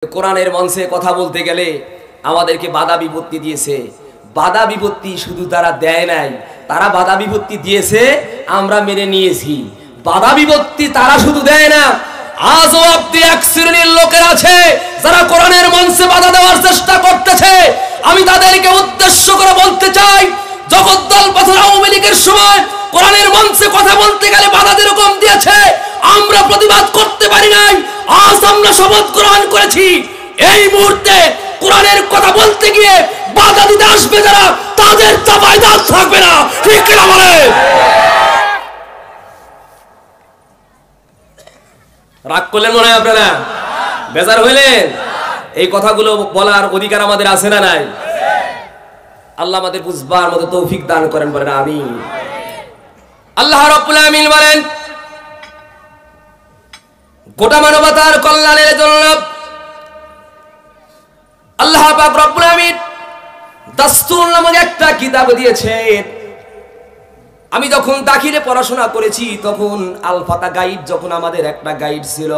কোরআনের মঞ্চে কথা বলতে গেলে আমাদেরকে বাধা বিপত্তি দিয়েছে। বাধা বিপত্তি শুধু তারা দেয় নাই, তারা বাধা বিপত্তি দিয়েছে, আমরা মেনে নিয়েছি। বাধা বিপত্তি তারা শুধু দেয় না, আজও অব্দি এক শ্রেণীর লোকের আছে যারা কোরআনের মঞ্চে বাধা দেওয়ার চেষ্টা করতেছে। আমি তাদেরকে উদ্দেশ্য করে বলতে চাই, জগদ্দল পাথর আওয়ামী লীগের সময় কোরআনের মঞ্চে কথা বলতে গেলে বাধা যেরকম দিয়েছে, আমরা প্রতিবাদ করতে পারি নাই। আজ আমরা শপথ গ্রহণ করেছি, এই মুহূর্তে কোরআনের কথা বলতে গিয়ে বাধা দিতে আসবে যারা, তাদের চাপায় দাঁত থাকবে না। ঠিক কিনা বলে? রাগ করলেন মনে হয় আপনারা? বেজার হইলেন? এই কথাগুলো বলার অধিকার আমাদের আছে না নাই? আল্লাহ আমাদের বুঝবার মতো তৌফিক দান করেন, বলেন আমিন। আল্লাহ রাব্বুল আমিন বলেন, গোটা মানবতার কল্যাণের জন্য আল্লাহ পাক রব্বুল আমিন দাস্তুর নামক একটা কিতাব দিয়েছেন। আমি যখন দাখিলে পড়াশোনা করেছি তখন আল ফাতা গাইড যখন আমাদের একটা গাইড ছিল,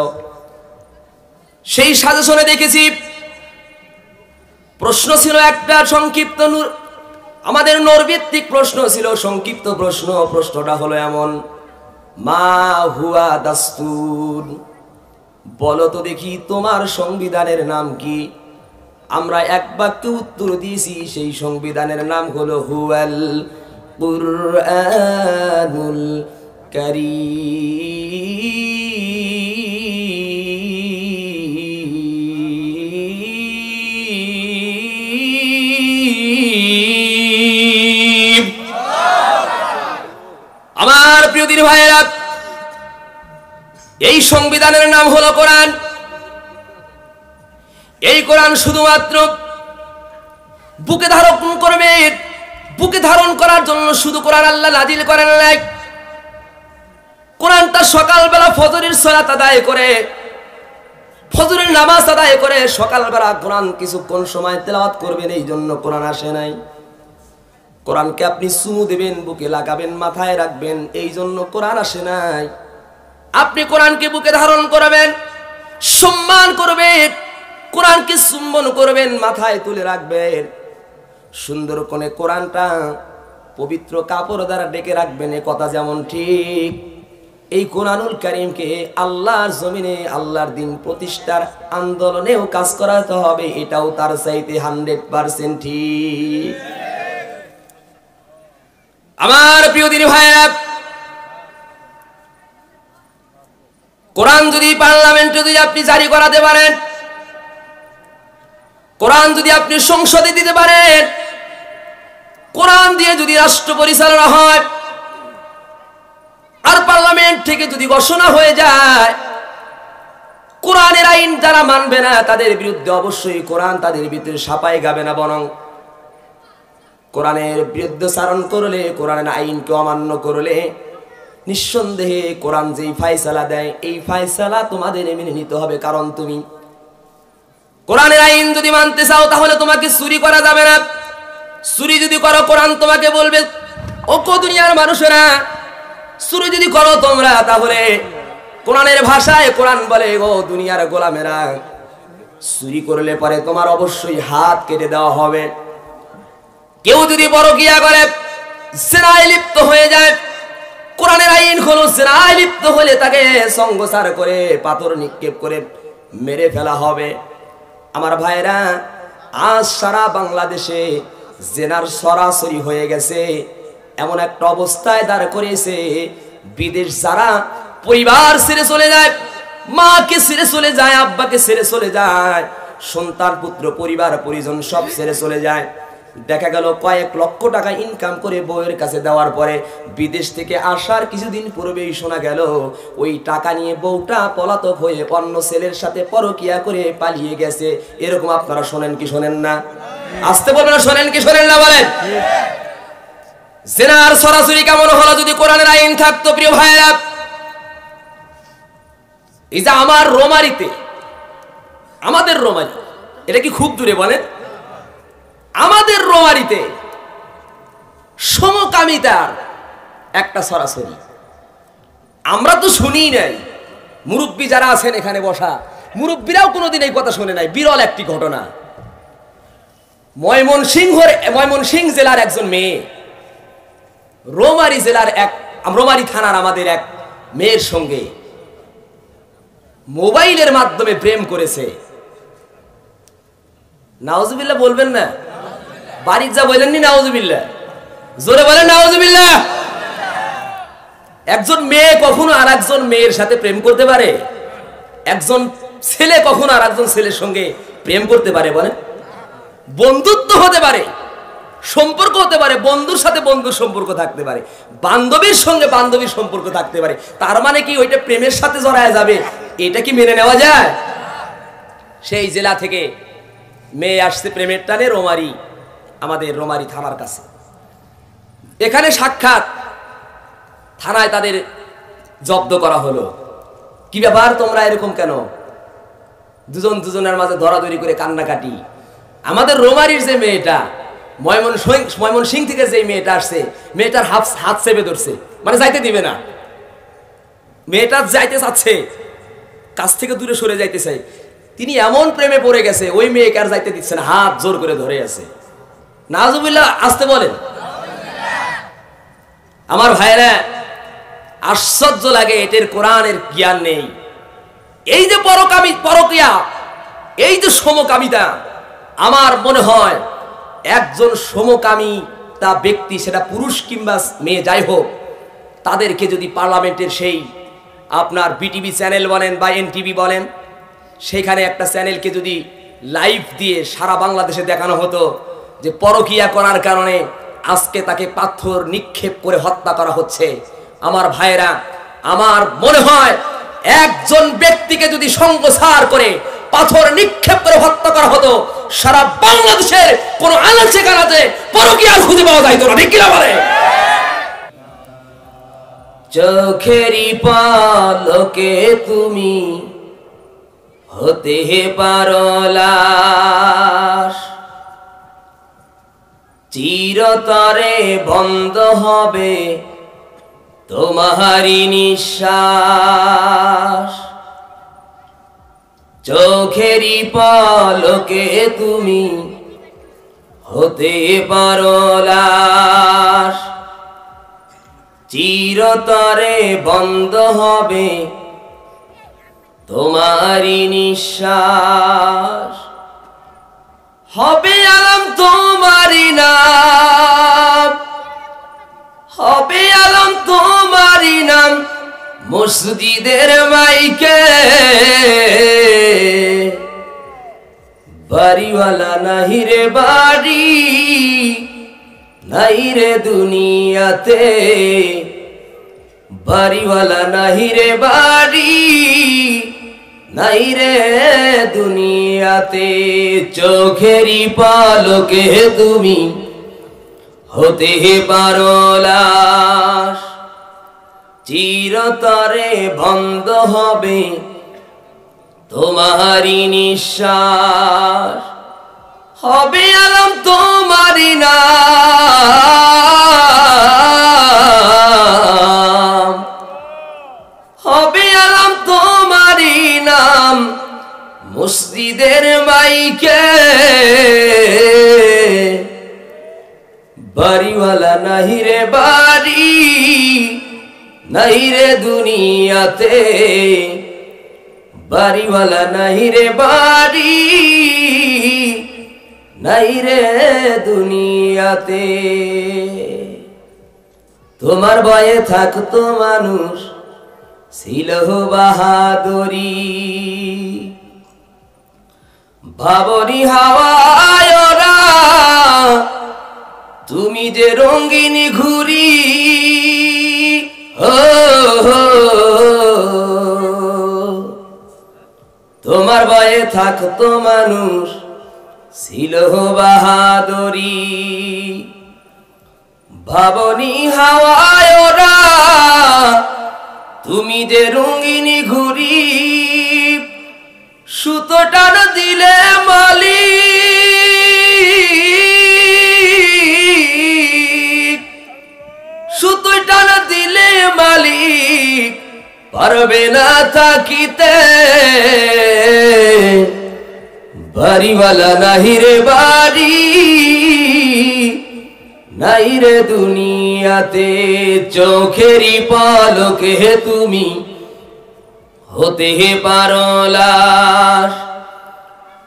সেই সাজেশনে দেখেছি প্রশ্ন ছিল একটা সংক্ষিপ্ত, আমাদের নূরভিত্তিক প্রশ্ন ছিল, সংক্ষিপ্ত প্রশ্ন। প্রশ্নটা হলো এমন, মা হুয়া দাস্তুর, বলো তো দেখি তোমার সংবিধানের নাম কি? আমরা এক বাক্যে উত্তর দিয়েছি, সেই সংবিধানের নাম হলো হুয়াল কুরআনুল কারীম। আমার প্রিয় দিনী ভাইয়েরা, এই সংবিধানের নাম হলো কোরআন। এই কোরআন শুধুমাত্র বুকে ধারণ করবে, বুকে ধারণ করার জন্য শুধু কোরআন আল্লাহ নাজিল করেন নাই। কোরআনটা সকালবেলা ফজরের সালাত আদায় করে, ফজরের নামাজ আদায় করে সকালবেলা কোরআন কিছুক্ষণ সময় তেলাওয়াত করবেন, এই জন্য কোরআন আসে নাই। কোরআনকে আপনি চুমু দেবেন, বুকে লাগাবেন, মাথায় রাখবেন, এই জন্য কোরআন আসে নাই। আপনি কোরআনকে বুকে ধারণ করবেন, সম্মান করবেন, কোরআনকে চুম্বন করবেন, মাথায় তুলে রাখবেন, সুন্দর করে কোরআনটা পবিত্র কাপড় দ্বারা ডেকে রাখবেন। এ কথা যেমন ঠিক, এই কোরআনুল কারীমকে আল্লাহর জমিনে আল্লাহর দিন প্রতিষ্ঠার আন্দোলনেও কাজ করাতে হবে, এটাও তার চাইতে 100% ঠিক। আমার প্রিয় দিনী ভাইরা, কোরআন যদি পার্লামেন্টে যদি আপনি জারি করাতে পারেন, কোরআন যদি আপনি সংসদে দিতে পারেন, কোরআন দিয়ে যদি রাষ্ট্র পরিচালনা হয়, আর পার্লামেন্ট থেকে যদি ঘোষণা হয়ে যায়, কোরআনের আইন যারা মানবে না তাদের বিরুদ্ধে অবশ্যই কোরআন তাদের ভিতরে সাপাই গাবে না, বরং কোরআনের বিরুদ্ধাচরণ করলে, কোরআনের আইনকে অমান্য করলে নিঃসন্দেহে কোরআন যেই ফায়সালা দেয়, এই ফায়সালা তোমাদের মেনে নিতে হবে। কারণ তুমি কোরআনের আইন যদি মানতে চাও, তাহলে তোমাকে চুরি করা যাবে না। চুরি যদি করো, কোরআন তোমাকে বলবে, ও কো দুনিয়ার মানুষেরা, চুরি যদি করো তোমরা, তাহলে কোরআনের ভাষায় কোরআন বলে, ও দুনিয়ার গোলামেরা, চুরি করলে পরে তোমার অবশ্যই হাত কেটে দেওয়া হবে। কেউ যদি পরকিয়া করে, জিনায় লিপ্ত হয়ে যায়, কোরআনের আইন হলো জিনায় লিপ্ত হলে তাকে সংঘচার করে পাথর নিক্ষেপ করে মেরে ফেলা হবে। আমার ভাইরা, আজ সারা বাংলাদেশে জেনার সরাসরি হয়ে গেছে, এমন একটা অবস্থায় দাঁড় করেছে, বিদেশ যারা পরিবার ছেড়ে চলে যায়, মাকে ছেড়ে চলে যায়, আব্বাকে ছেড়ে চলে যায়, সন্তান পুত্র পরিবার পরিজন সব ছেড়ে চলে যায়। দেখা গেল কয়েক লক্ষ টাকা ইনকাম করে বউয়ের কাছে দেওয়ার পরে বিদেশ থেকে আসার কিছুদিন পূর্বেই শোনা গেল ওই টাকা নিয়ে বউটা পলাতক হয়ে অন্য ছেলের সাথে পরকিয়া করে পালিয়ে গেছে। এরকম আপনারা শোনেন কি শোনেন না? আসতে বলবেন, শোনেন কি শোনেন না বলেন? জিনার সরাসরি কেমন হলো যদি কোরআনের আইন থাকতো? প্রিয় ভাইরা, এই যে আমার রোমারিতে, আমাদের রোমারি, এটা কি খুব দূরে বলেন? আমাদের রোমারিতে সমকামিতার একটা সরাসরি আমরা তো শুনি নাই, মুরব্বী যারা আছেন এখানে বসা মুরব্বীরাও কোনোদিন এই কথা শুনে নাই, বিরল একটি ঘটনা। ময়মনসিংহ জেলার একজন মেয়ে রোমারী থানার আমাদের এক মেয়ের সঙ্গে মোবাইলের মাধ্যমে প্রেম করেছে। নাউজুবিল্লাহ বলবেন না? বাড়ির যা বলেননি নাউজুবিল্লাহ, জোরে বলেন নাউজুবিল্লাহ। একজন মেয়ে কখনো আর একজন মেয়ের সাথে প্রেম করতে পারে? একজন ছেলে কখনো আর একজন ছেলের সঙ্গে প্রেম করতে পারে? বলেন। বন্ধুত্ব হতে পারে, সম্পর্ক হতে পারে, বন্ধুর সাথে বন্ধুর সম্পর্ক থাকতে পারে, বান্ধবীর সঙ্গে বান্ধবীর সম্পর্ক থাকতে পারে। তার মানে কি ওইটা প্রেমের সাথে জড়ায় যাবে? এটা কি মেনে নেওয়া যায়? সেই জেলা থেকে মেয়ে আসছে প্রেমের টানে আমাদের রোমারী থানার কাছে। এখানে সাক্ষাৎ, থানায় তাদের জব্দ করা হলো। কি ব্যাপার, তোমরা এরকম কেন? দুজনের মাঝে ধরাধরি করে কান্নাকাটি। আমাদের রোমারীর যে মেয়েটা, ময়মনসিংহ থেকে যে মেয়েটা আসছে, মেয়েটার হাত চেপে ধরছে, মানে যাইতে দিবে না। মেয়েটা যাইতে চাচ্ছে, কাছ থেকে দূরে সরে যাইতে চাই। তিনি এমন প্রেমে পড়ে গেছে, ওই মেয়েকে আর যাইতে দিচ্ছে না, হাত জোর করে ধরে আছে। নাউজুবিল্লাহ আসতে বলেন। আমার ভাইরা, আশ্চর্য লাগে, এটার কোরআনের জ্ঞান নেই। এই যে পরকিয়া, এই যে সমকামিতা, আমার মনে হয় একজন সমকামী তা ব্যক্তি, সেটা পুরুষ কিংবা মেয়ে যাই হোক, তাদেরকে যদি পার্লামেন্টের সেই আপনার বিটিভি চ্যানেল বলেন বা এনটিভি বলেন, সেখানে একটা চ্যানেলকে যদি লাইভ দিয়ে সারা বাংলাদেশে দেখানো হতো যে পরকিয়া করার কারণে আজকে তাকে পাথর নিক্ষেপ করে হত্যা করা হচ্ছে, আমার ভাইয়েরা, আমার মনে হয় একজন ব্যক্তিকে যদি সংসার করে পাথর নিক্ষেপ করে হত্যা করা হতো, সারা বাংলাদেশের কোন আনাচে কানাচে পরকীয়া খুঁজে পাওয়া যাইতো না। ঠিক কিনা বলে? চোখেরই পলকে তুমি হতে পারো লাশ, চিরতরে বন্ধ হবে তোমারই নিঃশ্বাস। চোখেরই পলকে তুমি হতে পারো লাশ, চিরতরে বন্ধ হবে তোমারই নিঃশ্বাস। হবে আলম তোমারই নাম, হবে আলম তোমারই নাম মসজিদের মাইকে, বাড়িওয়ালা নাহি রে বাড়ি, নাই রে দুনিয়াতে, বাড়িওয়ালা নাহি রে বাড়ি, নাই রে দুনিয়াতে। চোখেরই পলকে তুমি হতে পারো লাশ, চিরতরে বন্ধ হবে তোমারই নিঃশ্বাস। হবে আলম তোমারই নাম, হবে আলম তোমারই নাম মসজিদের মাইকে, বাড়িওয়ালা নাহি রে বাড়ি, নাই রে দুনিয়াতে, বাড়িওয়ালা নাহি রে বাড়ি, নাই রে দুনিয়াতে। তোমার ভয়ে থাকতো মানুষ, ছিল বাহাদুরি, ভাবরি হাওয়ায় ওরা, তুমি যে রঙিনী ঘুরি। তোমার ভয়ে থাকতো মানুষ, ছিল বাহাদুরি, ভাবনি হাওয়ায় ওরা, তুমি যে রঙিনী ঘুরি। সুতো টান দিলে মালিক, সুতো টান দিলে মালিক, পার পারবে না থাকিতে, বাড়িওয়ালা নাহি রে বাড়ি, নাই রে দুনিয়াতে চোখেরই পলকে তুমি হতে পারো লাশ।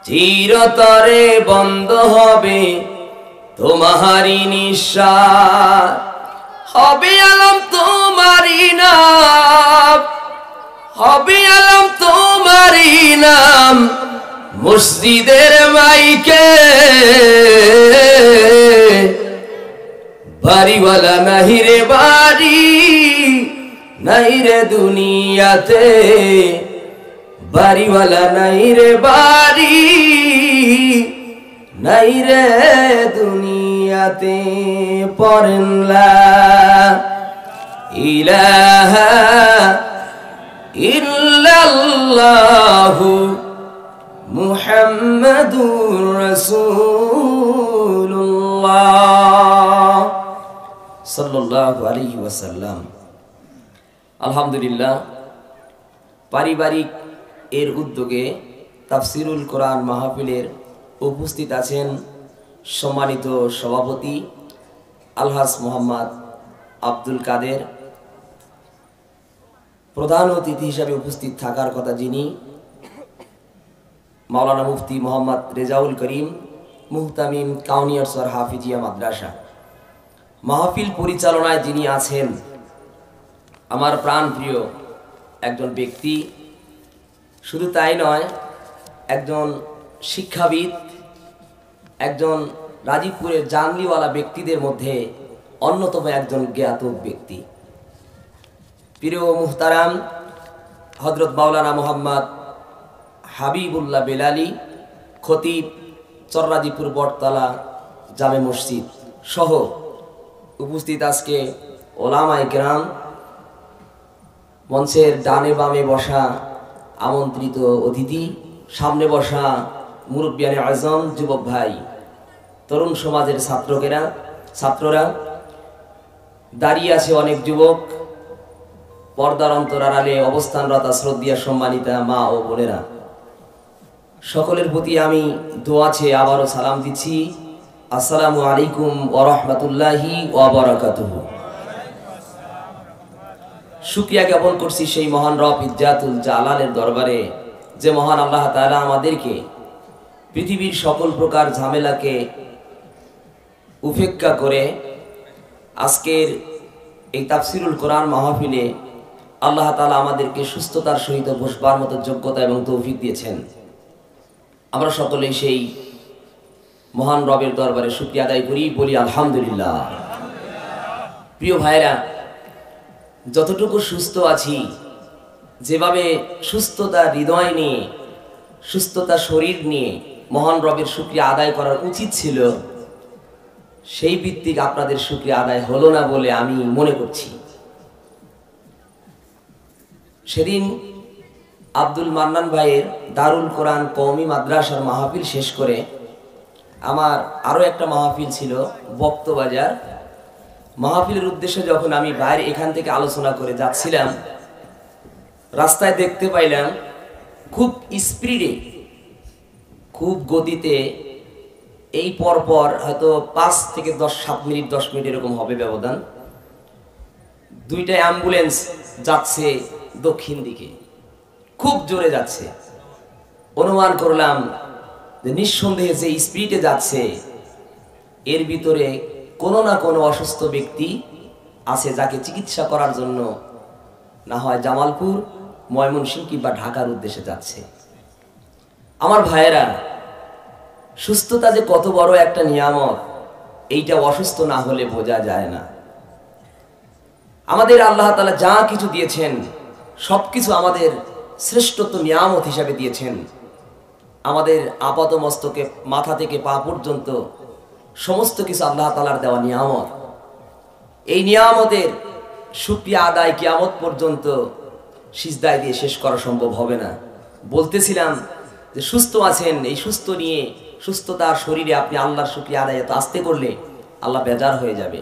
চিরতরে বন্ধ হবে তোমারি নিঃশ্বাস, হবে আলম তোমারি নাম, হবে আলম তোমারি নাম মসজিদের মাইকে। বাড়িওয়ালা নাহি রে বাড়ি, নাই রে দুনিয়াতে, বাড়িওয়ালা নাই রে বাড়ি, নাই রে দুনিয়াতে। পড়েন লা ইলাহা ইল্লাল্লাহু মুহাম্মাদুর রাসূলুল্লাহ সাল্লাল্লাহু আলাইহি ওয়াসাল্লাম। আলহামদুলিল্লাহ, পারিবারিক এর উদ্যোগে তাফসিরুল কোরআন মাহফিলের উপস্থিত আছেন সম্মানিত সভাপতি আলহাজ মোহাম্মদ আব্দুল কাদের। প্রধান অতিথি হিসাবে উপস্থিত থাকার কথা যিনি, মাওলানা মুফতি মোহাম্মদ রেজাউল করিম, মুহতামিম কাউনিয়ারসর হাফিজিয়া মাদ্রাসা। মাহফিল পরিচালনায় যিনি আছেন আমার প্রাণপ্রিয় একজন ব্যক্তি, শুধু তাই নয়, একজন শিক্ষাবিদ, একজন রাজীবপুরের জানলিওয়ালা ব্যক্তিদের মধ্যে অন্যতম একজন জ্ঞাত ব্যক্তি, প্রিয় মুহতারাম হযরত মাওলানা মোহাম্মদ হাবিবুল্লাহ বেলালী, খতিব চররাজীপুর বটতলা জামে মসজিদ সহ উপস্থিত আজকে ওলামায়ে কেরাম, মঞ্চের ডানে বামে বসা আমন্ত্রিত অতিথি, সামনে বসা মুরব্বিয়ানে আজম, যুবক ভাই, তরুণ সমাজের ছাত্ররা, দাঁড়িয়ে আছে অনেক যুবক, পর্দার অন্তর আড়ালে অবস্থানরত শ্রদ্ধেয় সম্মানিতা মা ও বোনেরা, সকলের প্রতি আমি দোয়া চেয়ে আবারও সালাম দিচ্ছি। আসসালামু আলাইকুম ওয়া রাহমাতুল্লাহি ওয়া বারাকাতুহু। শুকরিয়া জ্ঞাপন করছি সেই মহান রব ইজ্জাতুল জালালের দরবারে, যে মহান আল্লাহ তাআলা আমাদেরকে পৃথিবীর সকল প্রকার ঝামেলাকে উপেক্ষা করে আজকের এই তাফসিরুল কোরআন মাহফিলে আল্লাহ তাআলা আমাদেরকে সুস্থতার সহিত বসবার মতো যোগ্যতা এবং তৌফিক দিয়েছেন। আমরা সকলেই সেই মহান রবের দরবারে শুকরিয়া আদায় করি, বলি আলহামদুলিল্লাহ। প্রিয় ভাইরা, যতটুকু সুস্থ আছি, যেভাবে সুস্থতা হৃদয় নিয়ে, সুস্থতা শরীর নিয়ে মহান রবের শুকরিয়া আদায় করার উচিত ছিল, সেই ভিত্তিক আপনাদের শুকরিয়া আদায় হলো না বলে আমি মনে করছি। সেদিন আব্দুল মান্নান ভাইয়ের দারুল কোরআন কওমি মাদ্রাসার মাহফিল শেষ করে আমার আরও একটা মাহফিল ছিল বক্তবাজার। মাহফিলের উদ্দেশ্যে যখন আমি বাইরে এখান থেকে আলোচনা করে যাচ্ছিলাম, রাস্তায় দেখতে পাইলাম খুব স্পিডে, খুব গতিতে, এই পরপর হয়তো 5 থেকে 7 মিনিট 10 মিনিট এরকম হবে ব্যবধান, দুইটা অ্যাম্বুলেন্স যাচ্ছে দক্ষিণ দিকে, খুব জোরে যাচ্ছে। অনুমান করলাম যে নিঃসন্দেহে যে স্পিডে যাচ্ছে এর ভিতরে কোনো না কোনো অসুস্থ ব্যক্তি আছে, যাকে চিকিৎসা করার জন্য না হয় জামালপুর, ময়মনসিংহ কিংবা ঢাকার উদ্দেশ্যে যাচ্ছে। আমার ভাইয়েরা, সুস্থতা যে কত বড় একটা নিয়ামত, এইটা অসুস্থ না হলে বোঝা যায় না। আমাদের আল্লাহ তাআলা যা কিছু দিয়েছেন সবকিছু আমাদের শ্রেষ্ঠত্ব নিয়ামত হিসাবে দিয়েছেন। আমাদের আপাত মস্তকে মাথা থেকে পা পর্যন্ত সমস্ত কিছু আল্লাহ তাআলার দেওয়া নিয়ামত। এই নিয়ামতের শুকরিয়া আদায় কিয়ামত পর্যন্ত সিজদায় দিয়ে শেষ করা সম্ভব হবে না। বলতেছিলাম যে সুস্থ আছেন, এই সুস্থ নিয়ে, সুস্থতার শরীরে আপনি আল্লাহর শুকরিয়া আদায় এত আস্তে করলে আল্লাহ বেজার হয়ে যাবে।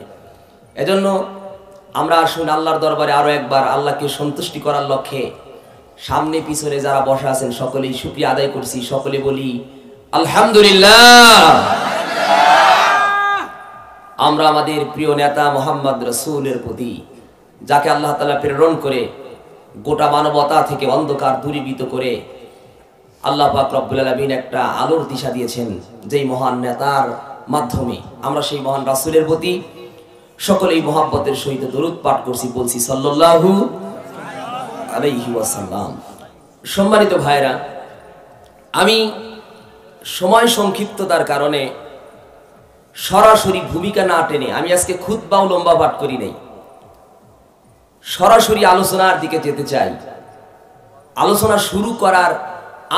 এজন্য আমরা আসুন আল্লাহর দরবারে আরো একবার আল্লাহকে সন্তুষ্টি করার লক্ষ্যে সামনে পিছনে যারা বসা আছেন সকলেই শুকরিয়া আদায় করছি, সকলে বলি আলহামদুলিল্লাহ। আমরা আমাদের প্রিয় নেতা মোহাম্মদ রসুলের প্রতি, যাকে আল্লাহ তাআলা প্রেরণ করে গোটা মানবতা থেকে অন্ধকার দূরীভূত করে আল্লাহ পাক রব্বুল আলামিন একটা আলোর দিশা দিয়েছেন, যেই মহান নেতার মাধ্যমে আমরা সেই মহান রাসূলের প্রতি সকলেই মহব্বতের সহিত দরুদ পাঠ করছি, বলছি সাল্লাল্লাহু আলাইহি ওয়াসাল্লাম। সম্মানিত ভাইরা, আমি সময় সংক্ষিপ্ততার কারণে সরাসরি ভূমিকা না টেনে আমি আজকে খুতবাও লম্বা পাঠ করি নাই, সরাসরি আলোচনার দিকে যেতে চাই। আলোচনা শুরু করার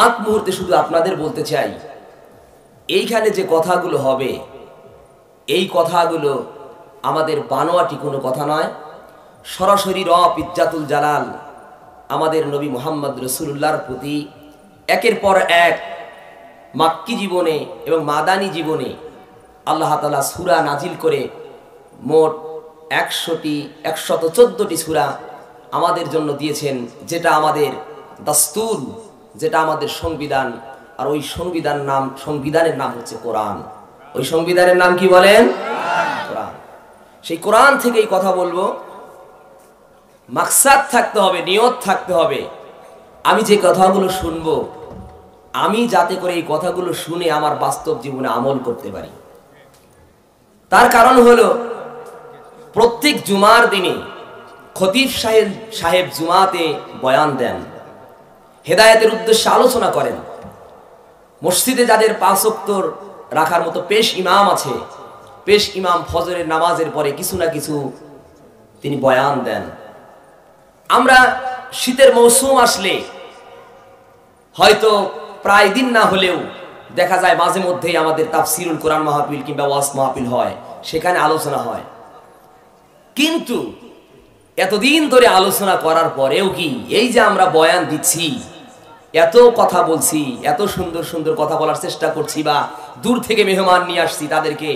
আগ মুহূর্তে শুধু আপনাদের বলতে চাই, এইখানে যে কথাগুলো হবে এই কথাগুলো আমাদের বানোয়াটি কোনো কথা নয়, সরাসরি রব ইজ্জাতুল জালাল আমাদের নবী মুহাম্মদ রাসূলুল্লাহর প্রতি একের পর এক মাক্কি জীবনে এবং মাদানী জীবনে আল্লাহ তাআলা সূরা নাজিল করে মোট 114টি সূরা আমাদের জন্য দিয়েছেন, যেটা আমাদের দাস্তুর, যেটা আমাদের সংবিধান। আর ওই সংবিধানের নাম হচ্ছে কোরআন। ওই সংবিধানের নাম কি বলেন? কোরআন। সেই কোরআন থেকেই কথা বলবো। মাকসাদ থাকতে হবে, নিয়ত থাকতে হবে, আমি যে কথাগুলো শুনবো আমি যাতে করে এই কথাগুলো শুনে আমার বাস্তব জীবনে আমল করতে পারি। তার কারণ হলো, প্রত্যেক জুমার দিনে খতিব সাহেব জুমাতে বয়ান দেন, হেদায়েতের উদ্দেশ্যে আলোচনা করেন। মসজিদে যাদের 5 ওয়াক্ত রাখার মতো পেশ ইমাম আছে, পেশ ইমাম ফজরের নামাজের পরে কিছু না কিছু তিনি বয়ান দেন। আমরা শীতের মৌসুম আসলে হয়তো প্রায় দিন না হলেও দেখা যায় মাঝে মধ্যেই আমাদের তাফসিরুল কোরআন মাহফিল কিংবা ওয়াজ মাহফিল হয়, সেখানে আলোচনা হয়। কিন্তু এতদিন ধরে আলোচনা করার পরেও কি এই যে আমরা বয়ান দিচ্ছি, এত কথা বলছি, এত সুন্দর সুন্দর কথা বলার চেষ্টা করছি, বা দূর থেকে মেহমান নিয়ে আসছি, তাদেরকে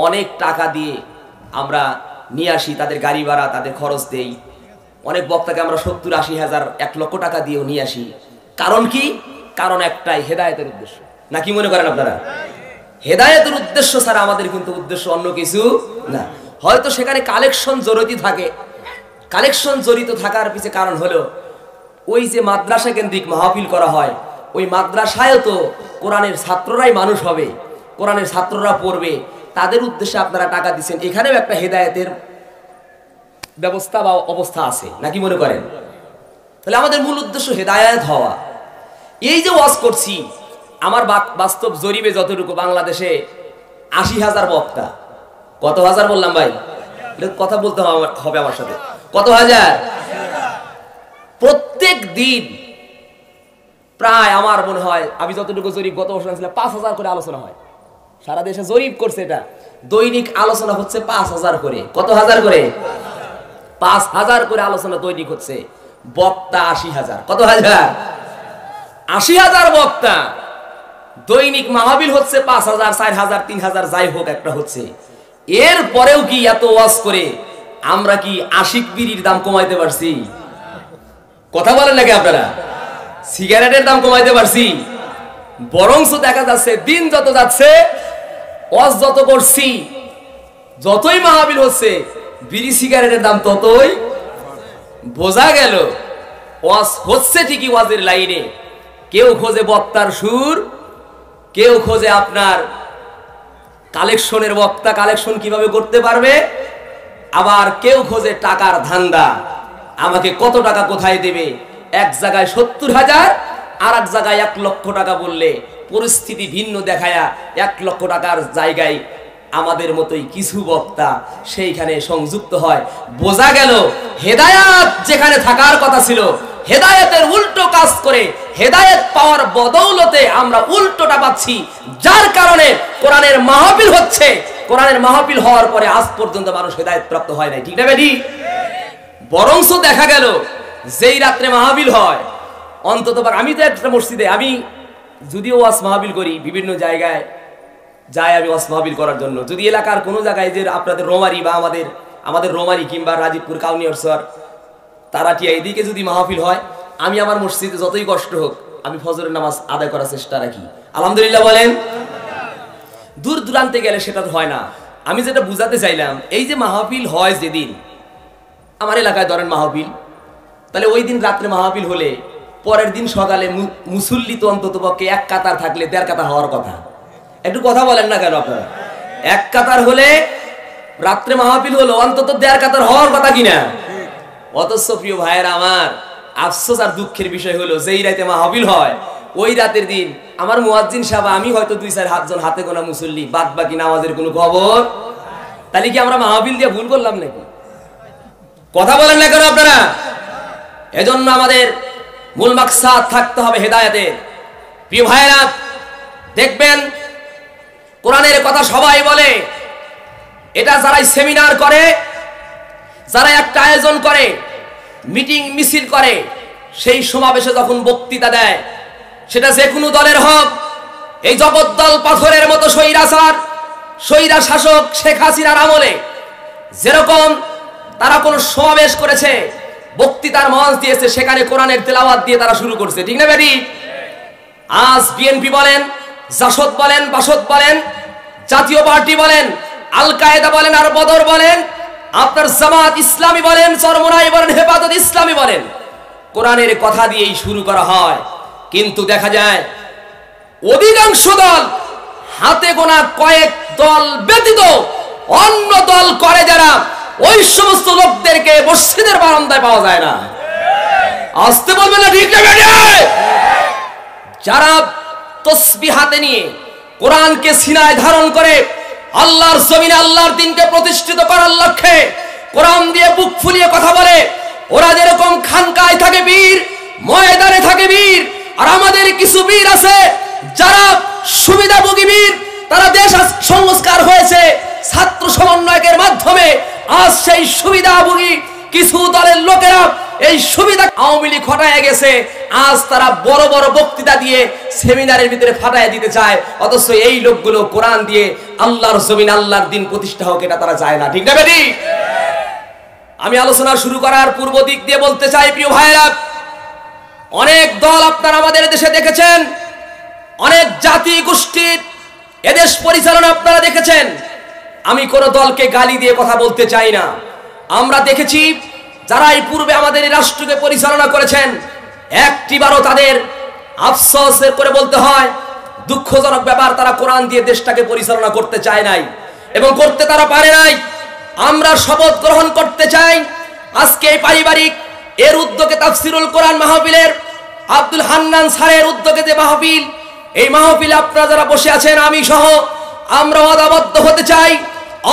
অনেক টাকা দিয়ে আমরা নিয়ে আসি, তাদের গাড়ি ভাড়া তাদের খরচ দেই, অনেক বক্তাকে আমরা 70-80 হাজার 1 লক্ষ টাকা দিয়েও নিয়ে আসি। কারণ কি? কারণ একটাই, হেদায়েতের উদ্দেশ্য। নাকি মনে করেন আপনারা? হেদায়েতের উদ্দেশ্য ছাড়া আমাদের কিন্তু উদ্দেশ্য অন্য কিছু না। হয়তো সেখানে কালেকশন জড়িত থাকে, কালেকশন জড়িত থাকার পিছনে কারণ হলো ওই যে মাদ্রাসা কেন্দ্রিক মাহফিল করা হয়, ওই মাদ্রাসায়ও তো কোরআনের ছাত্ররাই মানুষ হবে, কোরআনের ছাত্ররা পড়বে, তাদের উদ্দেশ্যে আপনারা টাকা দিচ্ছেন। এখানেও একটা হেদায়েতের ব্যবস্থা বা অবস্থা আছে, নাকি মনে করেন? তাহলে আমাদের মূল উদ্দেশ্য হেদায়েত হওয়া। এই যে ওয়াজ করছি, আমার বাস্তব জরিপে যতটুকু, বাংলাদেশে 80,000 বক্তা। কত হাজার বললাম ভাই? কথা বলতে হবে আমার সাথে। কত হাজার? প্রত্যেক দিন প্রায় আমার মনে হয়, আমি যতটুকু জরিপ গত বছর ছিলাম, 5,000 করে আলোচনা হয়। সারা দেশে জরিপ করছে, এটা দৈনিক আলোচনা হচ্ছে 5,000 করে। কত হাজার করে? 5,000 করে আলোচনা দৈনিক হচ্ছে। বক্তা 80,000। কত হাজার? 80,000 বক্তা। দৈনিক মাহফিল হচ্ছে 5,000, 4,000, 3,000 যাই হোক একটা হচ্ছে। এর পরেও কি এত ওয়াজ করে আমরা কি আশিক বিড়ির দাম কমাইতে পারছি? কথা বলেন নাকি আপনারা? সিগারেটের দাম কমাইতে পারছি? বরংস দেখা যাচ্ছে দিন যত যাচ্ছে, ওয়াজ যত করছি, যতই মাহফিল হচ্ছে, বিড়ি সিগারেটের দাম ততই। বোঝা গেল ওয়াজ হচ্ছে ঠিকই, ওয়াজের লাইনে কেউ খোঁজে বক্তার সুর, কেউ খোঁজে আপনার কালেকশনের বক্তা, কালেকশন কিভাবে করতে পারবে, আবার কেউ খোঁজে টাকার ধান্দা, আমাকে কত টাকা কোথায় দেবে। এক জায়গায় 70,000, আর এক জায়গায় 1 লক্ষ টাকা বললে পরিস্থিতি ভিন্ন দেখায়া 1 লক্ষ টাকার জায়গায় আমাদের মতোই কিছু বক্তা সেইখানে সংযুক্ত হয়। বোঝা গেল হেদায়েত যেখানে থাকার কথা ছিল, হেদায়েতের উল্টো কাজ করে হেদায়েত পাওয়ার বদৌলতে আমরা উল্টোটা পাচ্ছি, যার কারণে কোরআনের মাহফিল হচ্ছে। কোরআনের মাহফিল হওয়ার পরে আজ পর্যন্ত মানুষ হেদায়েত প্রাপ্ত হয় নাই। ঠিক না বেটি? বরংস দেখা গেল যেই রাত্রে মাহফিল হয়, অন্তত আমি তো একটা মসজিদে, আমি যদিও ওয়াজ মাহফিল করি, বিভিন্ন জায়গায় যাই আমি ওয়াজ মাহফিল করার জন্য। যদি এলাকার কোনো জায়গায় যে আপনাদের রোমারি বা আমাদের রোমারি কিংবা রাজীবপুর, কাউনিয়ারসর, তারাটিয়া এদিকে যদি মাহফিল হয়, আমি আমার মসজিদে যতই কষ্ট হোক আমি ফজরের নামাজ আদায় করার চেষ্টা রাখি, আলহামদুলিল্লাহ বলেন। দূর দূরান্তে গেলে সেটা তো হয় না। আমি যেটা বুঝাতে চাইলাম, এই যে মাহফিল হয় যেদিন, আমার এলাকায় ধরেন মাহফিল, তাহলে ওই দিন রাত্রে মাহফিল হলে পরের দিন সকালে মুসল্লি তো অন্তত পক্ষে এক কাতার থাকলে 1.5 কাতার হওয়ার কথা। একটু কথা বলেন না কেন আপনারা? 1 কাতার হলে রাত্রে মাহফিল হলো অন্তত 1.5 কাতার হওয়ার কথা কিনা? অথচ প্রিয় ভাইয়েরা আমার, আফসোস আর দুঃখের বিষয় হলো যেই রাতে মাহফিল হয় ওই রাতের দিন আমার মুয়াজ্জিন সাহেব আমি হয়তো 2-4 জন হাতে গোনা মুসল্লি, বাদ বাকি নামাজের কোনো খবর। তাহলে কি আমরা মাহফিল দিয়ে ভুল করলাম নাকি? কথা বলেন না কেন আপনারা? এজন্য আমাদের মূল মাকসাদ থাকতে হবে হেদায়েতের। প্রিয় ভাইয়েরা, দেখবেন কোরআনের কথা সবাই বলে, এটা যারা সেমিনার করে, যারা একটা আয়োজন করে, মিটিং মিছিল করে, সেই সমাবেশে যখন বক্তৃতা দেয়, সেটা যে কোনো দলের হোক, এই জগদ্দল পাথরের মতো স্বৈরা শাসক শেখ হাসিনার আমলে যেরকম তারা কোন সমাবেশ করেছে, বক্তৃতার মঞ্চ দিয়েছে, সেখানে কোরআনের তেলাওয়াত দিয়ে তারা শুরু করছে, ঠিক না বেটি? আজ বিএনপি বলেন, জাসদ বলেন, বাসদ বলেন, জাতীয় পার্টি বলেন, আল কায়েদা বলেন, আর বদর বলেন, আপনার জামাত ইসলামী বলেন, চরমোনাই বলেন, হেফাজত ইসলামী বলেন, কোরআনের কথা দিয়েই শুরু করা হয়। কিন্তু দেখা যায় অধিকাংশ দল, হাতে গোনা কয়েক দল ব্যতীত অন্য দল করে যারা, ওই সমস্ত লোকদেরকে মসজিদের বারান্দায় পাওয়া যায় না। আসতে বলবেন না, ঠিক না বেটি? যারা তসবিহ হাতে নিয়ে কোরআনকে সিনায় ধারণ করে আল্লাহর জমিনে আল্লাহর দ্বীনকে প্রতিষ্ঠিত করার লক্ষ্যে কোরআন দিয়ে বুক ফুলিয়ে কথা বলে, ওরা যেরকম খানকায় থাকে বীর, ময়দানে থাকে বীর, আর আমাদের কিছু বীর আছে যারা সুবিধাভোগী বীর, তারা দেশ সংস্কার হয়েছে ছাত্র সমন্বয়কের মাধ্যমে। আজ সেই সুবিধাভোগী কিছু দলের লোকেরা এই সুবিধা আওয়ামী লীগ হটায় গেছে, আজ তারা বড় বড় বক্তৃতা দিয়ে সেমিনারের ভিতরে ফাটায় দিতে চায়। অথচ এই লোকগুলো কোরআন দিয়ে আল্লাহর জমিন আল্লাহর দ্বীন প্রতিষ্ঠা হোক, এটা তারা চায় না, ঠিক না বেটি? আমি আলোচনা শুরু করার পূর্ব দিক দিয়ে বলতে চাই, প্রিয় ভাইরা, অনেক দল আপনারা আমাদের দেশে দেখেছেন, অনেক জাতি গোষ্ঠীর এদেশ পরিচালনা আপনারা দেখেছেন। আমি কোন দলকে গালি দিয়ে কথা বলতে চাই না। আমরা দেখেছি যারা এই পূর্বে আমাদের এই রাষ্ট্রকে পরিচালনা করেছেন, একটিবারও তাদের আফসোস করে বলতে হয়, দুঃখজনক ব্যাপার, তারা কোরআন দিয়ে দেশটাকে পরিচালনা করতে চায় নাই এবং করতে তারা পারে নাই। আমরা শপথ গ্রহণ করতে চাই, আজকে এই পারিবারিক এর উদ্যোগে তাফসিরুল কোরআন মাহফিলের আব্দুল হান্নান স্যারের উদ্যোগে যে মাহফিল, এই মাহফিলে আপনারা যারা বসে আছেন, আমি সহ আমরা ওয়াদাবদ্ধ হতে চাই,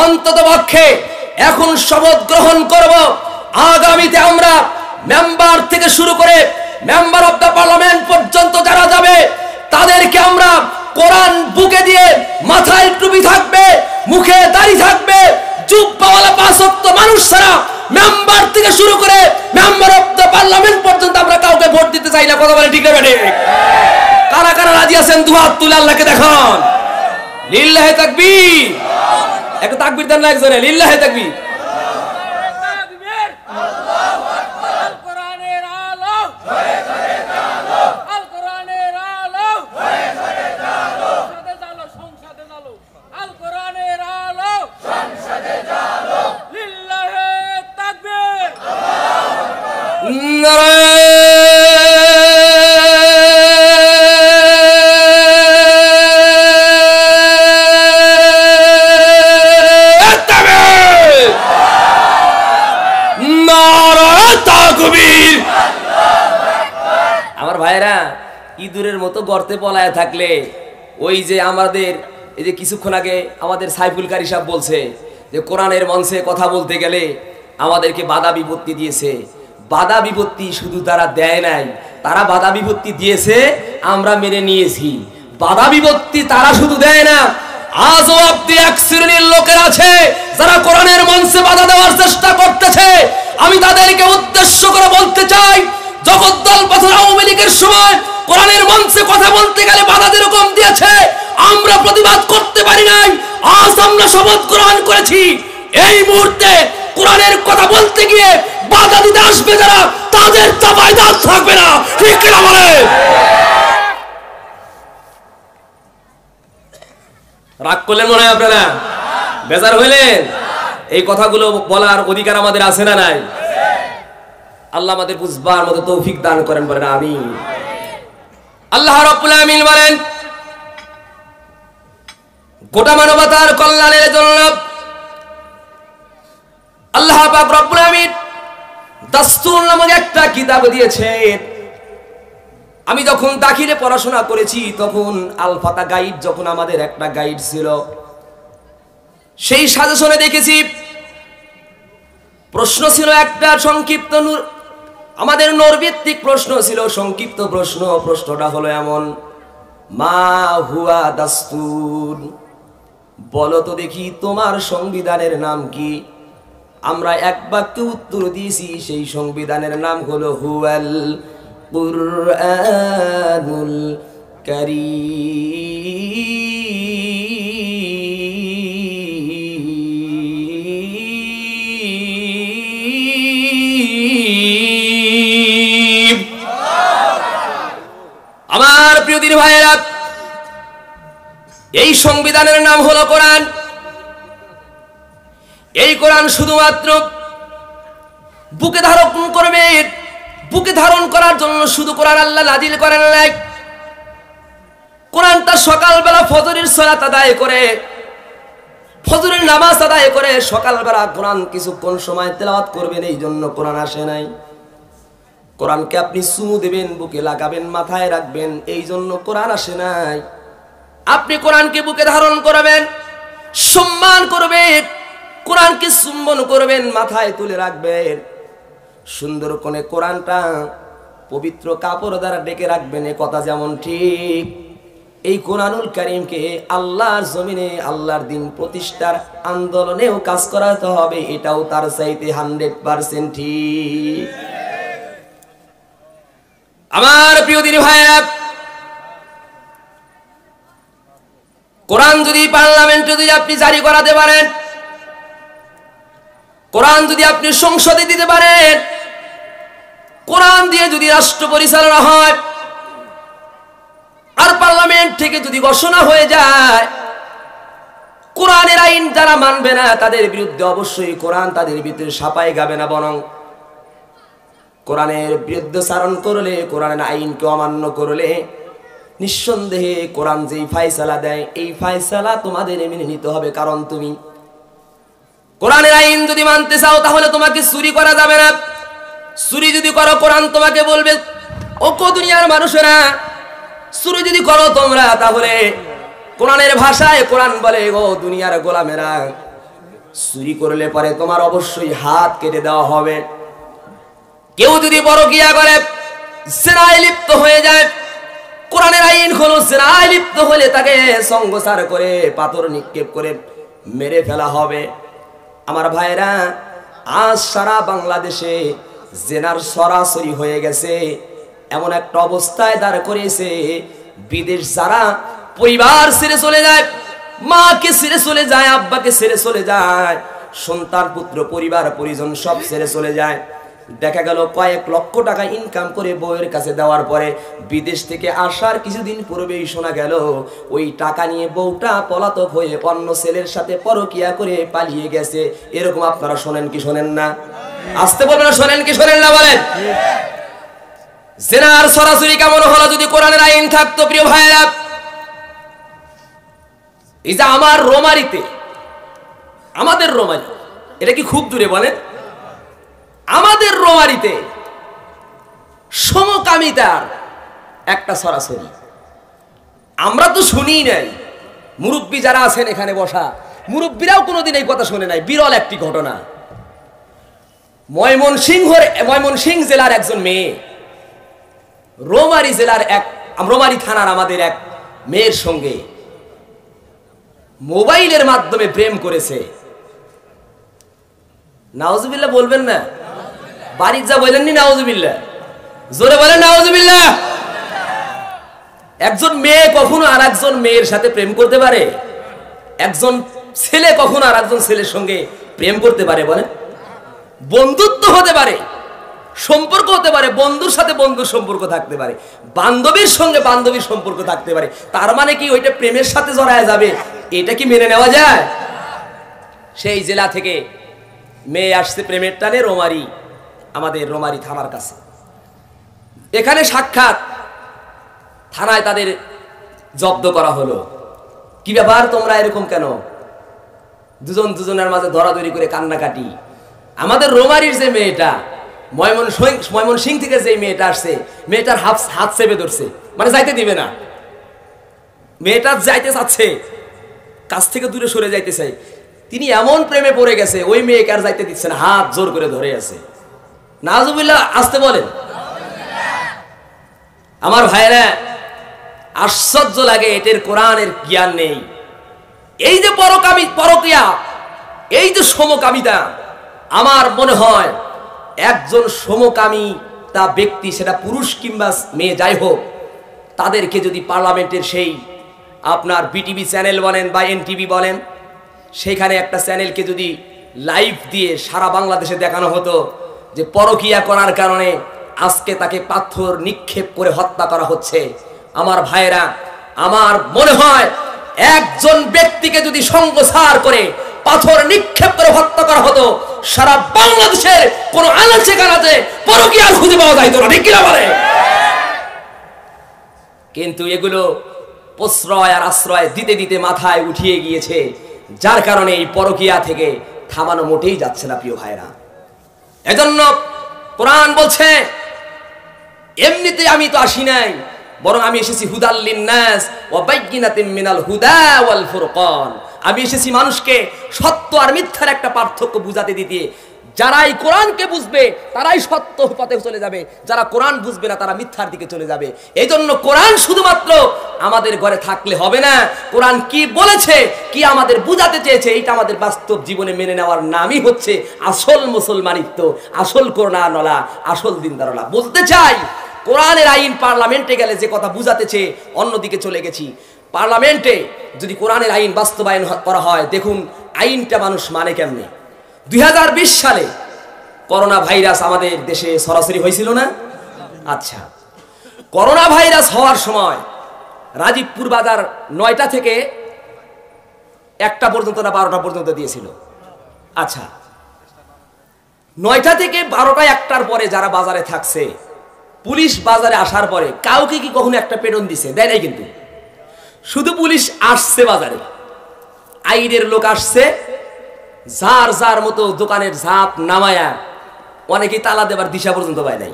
অন্তত পক্ষে এখন শপথ গ্রহণ করব, আগামীতে আমরা মেম্বার থেকে শুরু করে মেম্বার অফ দ্য পার্লামেন্ট পর্যন্ত যারা যাবে তাদেরকে আমরা কোরআন বুকে দিয়ে, মাথায় টুপি থাকবে, মুখে দাড়ি থাকবে, জুব্বাওয়ালা 5 ওয়াক্ত মানুষ ছাড়া মেম্বার থেকে শুরু করে মেম্বার অফ দ্য পার্লামেন্ট পর্যন্ত আমরা কাউকে ভোট দিতে চাই না। কথা বলে ঠিক না বেটি? কারা কারা রাজি আছেন দুহাত তুলে আল্লাহকে দেখান। লিল্লাহি তাকবীর। একটু তাকবীর দেন না একজনে, লিল্লাহি তাকবীর। আমার ভাইরা, ইঁদুরের মতো গর্তে পলায় থাকলে ওই যে আমাদের এই যে কিছুক্ষণ আগে আমাদের সাইফুল কারি সাহেব বলছে যে কোরআনের মঞ্চে কথা বলতে গেলে আমাদেরকে বাধা বিপত্তি দিয়েছে। বাধা বিপত্তি শুধু তারা দেয় নাই, তারা বাধা বিপত্তি দিয়েছে, আমরা মেনে নিয়েছি। বাধা বিপত্তি তারা শুধু দেয় না, আজও অব্দি এক শ্রেণীর লোকের আছে যারা কোরআনের মঞ্চে বাধা দেওয়ার চেষ্টা করতেছে। আমি তাদেরকে উদ্দেশ্য করে বলতে চাই, জগদ্দল পাথর আওয়ামী লীগের সময় কোরআনের মঞ্চে কথা বলতে গেলে বাধা যেরকম দিয়েছে, আমরা প্রতিবাদ করতে পারি নাই। আজ আমরা শপথ গ্রহণ করেছি, এই মুহূর্তে কোরআনের কথা বলতে গিয়ে বাধা দিতে আসবে যারা, তাদের চাপায় দাঁত থাকবে না। ঠিক কিনা বলে? রাগ করলেন মনে হয় আপনারা? বেজার হইলেন? এই কথাগুলো বলার অধিকার আমাদের আছে না নাই? আল্লাহ আমাদের বুঝবার মতো তৌফিক দান করেন, বলেন আমিন। আল্লাহ রাব্বুল আমিন বলেন, গোটা মানবতার কল্যাণের জন্য আল্লাহ পাক রব্বুল আমিন দাস্তুর নামক একটা কিতাব দিয়েছেন। আমি যখন দাখিলে পড়াশোনা করেছি তখন আল ফাতা গাইড যখন আমাদের একটা গাইড ছিল, সেই সাজেশনে দেখেছি প্রশ্ন ছিল একটা সংক্ষিপ্ত, আমাদের নূরভিত্তিক প্রশ্ন ছিল, সংক্ষিপ্ত প্রশ্ন। প্রশ্নটা হলো এমন, মা হুয়া দাস্তুর, বলো তো দেখি তোমার সংবিধানের নাম কি? আমরা এক বাক্যে উত্তর দিয়েছি, সেই সংবিধানের নাম হলো হুয়াল কুরআনুল কারীম। আমার প্রিয় দিনী ভাইয়েরা, এই সংবিধানের নাম হলো কোরআন। এই কোরআন শুধুমাত্র বুকে ধারণ করবে, বুকে ধারণ করার জন্য শুধু কোরআন আল্লাহ নাজিল করেন নাই। কোরআনটা সকালবেলা ফজরের সালাত আদায় করে, ফজরের নামাজ আদায় করে সকালবেলা কোরআন কিছুক্ষণ সময় তেলাওয়াত করবেন, এই জন্য কোরআন আসে নাই। কোরআনকে আপনি চুমু দেবেন, বুকে লাগাবেন, মাথায় রাখবেন, এই জন্য কোরআন আসে নাই। আপনি কোরআনকে বুকে ধারণ করবেন, সম্মান করবেন, কোরআনকে চুম্বন করবেন, মাথায় তুলে রাখবেন, সুন্দর করে কোরআনটা পবিত্র কাপড় দ্বারা ডেকে রাখবেন। এ কথা যেমন ঠিক, এই কোরআনুল কারীমকে আল্লাহর জমিনে আল্লাহর দিন প্রতিষ্ঠার আন্দোলনেও কাজ করাতে হবে, এটাও তার চাইতে 100% ঠিক। আমার প্রিয় দিনী ভাইরা, কোরআন যদি পার্লামেন্টে যদি আপনি জারি করাতে পারেন, কোরআন যদি আপনি সংসদে দিতে পারেন, কোরআন দিয়ে যদি রাষ্ট্র পরিচালনা হয়, আর পার্লামেন্ট থেকে যদি ঘোষণা হয়ে যায়, কোরআনের আইন যারা মানবে না তাদের বিরুদ্ধে অবশ্যই কোরআন তাদের ভিতরে সাপাই গাবে না, বরং কোরআনের বিরুদ্ধাচরণ করলে, কোরআনের আইনকে অমান্য করলে নিঃসন্দেহে কোরআন যেই ফায়সালা দেয়, এই ফায়সালা তোমাদের মেনে নিতে হবে। কারণ তুমি কোরআনের আইন যদি মানতে চাও, তাহলে তোমাকে চুরি করা যাবে না। চুরি যদি করো, কোরআন তোমাকে বলবে, ও কো দুনিয়ার মানুষেরা, চুরি যদি করো তোমরা, তাহলে কোরআনের ভাষায় কোরআন বলে, ও দুনিয়ার গোলামেরা, চুরি করলে পরে তোমার অবশ্যই হাত কেটে দেওয়া হবে। কেউ যদি পরকিয়া করে, জিনায় লিপ্ত হয়ে যায়, কোরআনের আইন হলো জিনায় লিপ্ত হলে তাকে সঙ্গসার করে পাথর নিক্ষেপ করে মেরে ফেলা হবে। আমার ভাইরা, আজ সারা বাংলাদেশে জেনার সরাসরি হয়ে গেছে, এমন একটা অবস্থায় দাঁড় করেছে, বিদেশ যারা পরিবার ছেড়ে চলে যায়, মাকে ছেড়ে চলে যায়, আব্বাকে ছেড়ে চলে যায়, সন্তান পুত্র পরিবার পরিজন সব ছেড়ে চলে যায়। দেখা গেল কয়েক লক্ষ টাকা ইনকাম করে বউয়ের কাছে দেওয়ার পরে বিদেশ থেকে আসার কিছুদিন পূর্বেই শোনা গেল ওই টাকা নিয়ে বউটা পলাতক হয়ে অন্য ছেলের সাথে পরকিয়া করে পালিয়ে গেছে। এরকম আপনারা শোনেন কি শোনেন না? আসতে বলবেন না, শোনেন কি শোনেন না বলেন? জিনার সরাসরি কেমন হলো যদি কোরআনের আইন থাকতো? প্রিয় ভাইরা, এই যে আমার রোমারিতে, আমাদের রোমারি, এটা কি খুব দূরে বলেন? আমাদের রোমারিতে সমকামিতার একটা সরাসরি আমরা তো শুনি নাই। মুরব্বী যারা আছেন এখানে বসা, মুরব্বীরাও কোনোদিন এই কথা শুনে নাই। বিরল একটি ঘটনা, ময়মনসিংহ জেলার একজন মেয়ে, রোমারি জেলার রোমারি থানার আমাদের এক মেয়ের সঙ্গে মোবাইলের মাধ্যমে প্রেম করেছে। নাউজুবিল্লাহ বলবেন না? বাড়ির যা বলেননি নাউজুবিল্লাহ, জোরে বলেন নাউজুবিল্লাহ। একজন মেয়ে কখনো আর একজন মেয়ের সাথে প্রেম করতে পারে? একজন ছেলে কখনো আর একজন ছেলের সঙ্গে প্রেম করতে পারে বলেন? বন্ধুত্ব হতে পারে, সম্পর্ক হতে পারে, বন্ধুর সাথে বন্ধুর সম্পর্ক থাকতে পারে, বান্ধবীর সঙ্গে বান্ধবীর সম্পর্ক থাকতে পারে। তার মানে কি ওইটা প্রেমের সাথে জড়ায় যাবে? এটা কি মেনে নেওয়া যায়? সেই জেলা থেকে মেয়ে আসছে প্রেমের টানে রোমারি, আমাদের রোমারি থানার কাছে। এখানে সাক্ষাৎ, থানায় তাদের জব্দ করা হলো। কি ব্যাপার, তোমরা এরকম কেন? দুজন দুজনের মাঝে ধরাধরি করে কান্নাকাটি। আমাদের রোমারির যে মেয়েটা, ময়মনসিংহ থেকে যে মেয়েটা আসছে, মেয়েটার হাত চেপে ধরছে, মানে যাইতে দিবে না। মেয়েটা যাইতে চাচ্ছে, কাছ থেকে দূরে সরে যাইতে চাই, তিনি এমন প্রেমে পড়ে গেছে ওই মেয়েকে আর যাইতে দিচ্ছে না, হাত জোর করে ধরে আছে। নাজুবিল্লাহ, আসতে বলেন। আমার ভাইরা, আশ্চর্য লাগে, এটার কোরআনের জ্ঞান নেই। এই যে পরকিয়া, এই যে সমকামিতা, আমার মনে হয় একজন সমকামী তা ব্যক্তি, সেটা পুরুষ কিংবা মেয়ে যাই হোক, তাদেরকে যদি পার্লামেন্টের সেই আপনার বিটিভি চ্যানেল বলেন বা এনটিভি বলেন, সেখানে একটা চ্যানেলকে যদি লাইভ দিয়ে সারা বাংলাদেশে দেখানো হতো যে পরকিয়া করার কারণে আজকে তাকে পাথর নিক্ষেপ করে হত্যা করা হচ্ছে, আমার ভাইয়েরা, আমার মনে হয় একজন ব্যক্তিকে যদি সঙ্গসার করে পাথর নিক্ষেপ করে হত্যা করা হতো, সারা বাংলাদেশের কোন আনাচে কানাচে পরকিয়া খুঁজে পাওয়া যাইতো না, ঠিক কিনা বলে? কিন্তু এগুলো প্রশ্রয় আর আশ্রয় দিতে দিতে মাথায় উঠিয়ে গিয়েছে, যার কারণে এই পরকিয়া থেকে থামানো মোটেই যাচ্ছে না প্রিয় ভাইরা। এজন্য কোরআন বলছে, এমনিতে আমি তো আসি নাই, বরং আমি এসেছি হুদাল লিন্নাস ওয়া বাইয়িনাতিন মিনাল হুদা ওয়াল ফুরকান। আমি এসেছি মানুষকে সত্য আর মিথ্যার একটা পার্থক্য বুঝাতে দিতে। যারাই কোরআনকে বুঝবে তারাই সত্য পথে চলে যাবে, যারা কোরআন বুঝবে না তারা মিথ্যার দিকে চলে যাবে। এই জন্য কোরআন শুধুমাত্র আমাদের ঘরে থাকলে হবে না, কোরআন কি বলেছে, কি আমাদের বুঝাতে চেয়েছে, এটা আমাদের বাস্তব জীবনে মেনে নেওয়ার নামই হচ্ছে আসল মুসলমানিত্ব, আসল কোরআনওয়ালা, আসল দিনদারওয়ালা। বলতে চাই, কোরআনের আইন পার্লামেন্টে গেলে যে কথা বুঝাতে চেয়ে অন্যদিকে চলে গেছি। পার্লামেন্টে যদি কোরআনের আইন বাস্তবায়ন করা হয়, দেখুন আইনটা মানুষ মানে কেমনে। 2020 সালে করোনা ভাইরাস আমাদের দেশে সরাসরি হয়েছিল না? আচ্ছা, করোনা ভাইরাস হওয়ার সময় রাজীবপুর বাজার 9টা থেকে 1টা পর্যন্ত না 12টা পর্যন্ত দিয়েছিল। আচ্ছা, 9টা থেকে 12টা 1টার পরে যারা বাজারে থাকছে, পুলিশ বাজারে আসার পরে কাউকে কি কখনো একটা পেটন দিছে? দেয় নাই। কিন্তু শুধু পুলিশ আসছে বাজারে, আইনের লোক আসছে, যার যার মতো দোকানের ঝাপ নামায়া অনেকেই তালা দেবার দিশা পর্যন্ত পায় নাই।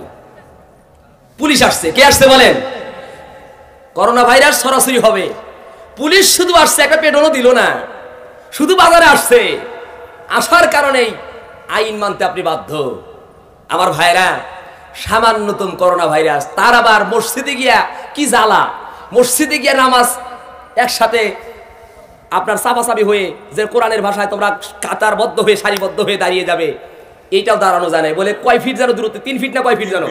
পুলিশ আসছে, কে আসছে বলেন? করোনা ভাইরাস সরাসরি হবে, পুলিশ শুধু আসছে, একটা পেটনও দিল না, শুধু বাজারে আসছে। আসার কারণেই আইন মানতে আপনি বাধ্য। আমার ভাইরা, সামান্যতম করোনা ভাইরাস, তার আবার মসজিদে গিয়া কি জ্বালা, মসজিদে গিয়া নামাজ একসাথে আপনার চাপাচাপি হয়ে, যে কোরআনের ভাষায় তোমরা কাতারবদ্ধ হয়ে সারিবদ্ধ হয়ে দাঁড়িয়ে যাবে, এইটাও দাঁড়ানো যায় না। বলে কয় ফিট জানো দূরত্ব? 3 ফিট না কয় ফিট জানো?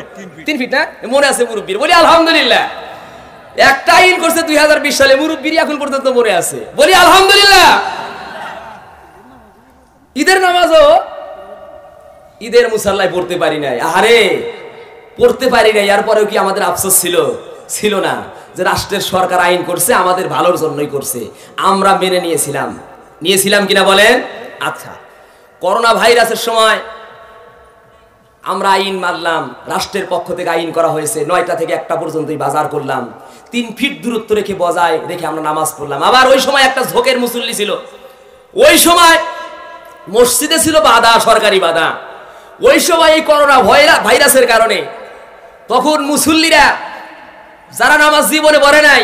3 ফিট না? মনে আছে মুরব্বীর? বলি আলহামদুলিল্লাহ। একটা আইন করছে 2020 সালে, মুরব্বীর এখন পর্যন্ত মনে আছে, বলি আলহামদুলিল্লাহ। ঈদের নামাজও ঈদের মুসাল্লায় পড়তে পারি নাই, আরে পড়তে পারি নাই। এরপরেও কি আমাদের আফসোস ছিল না যে রাষ্ট্রের সরকার আইন করছে, আমাদের ভালোর জন্যই করছে, আমরা মেনে নিয়েছিলাম কিনা বলেন? আচ্ছা, করোনা ভাইরাসের সময় আমরা আইন মানলাম, রাষ্ট্রের পক্ষ থেকে আইন করা হয়েছে, 9টা থেকে 1টা পর্যন্তই বাজার করলাম, 3 ফিট দূরত্ব রেখে বজায় রেখে আমরা নামাজ পড়লাম। আবার ওই সময় একটা ঝোঁকের মুসল্লি ছিল, ওই সময় মসজিদে ছিল বাধা, সরকারি বাধা। ওই সময় এই করোনা ভাইরাসের কারণে তখন মুসল্লিরা যারা নামাজ জীবনে পড়ে নাই,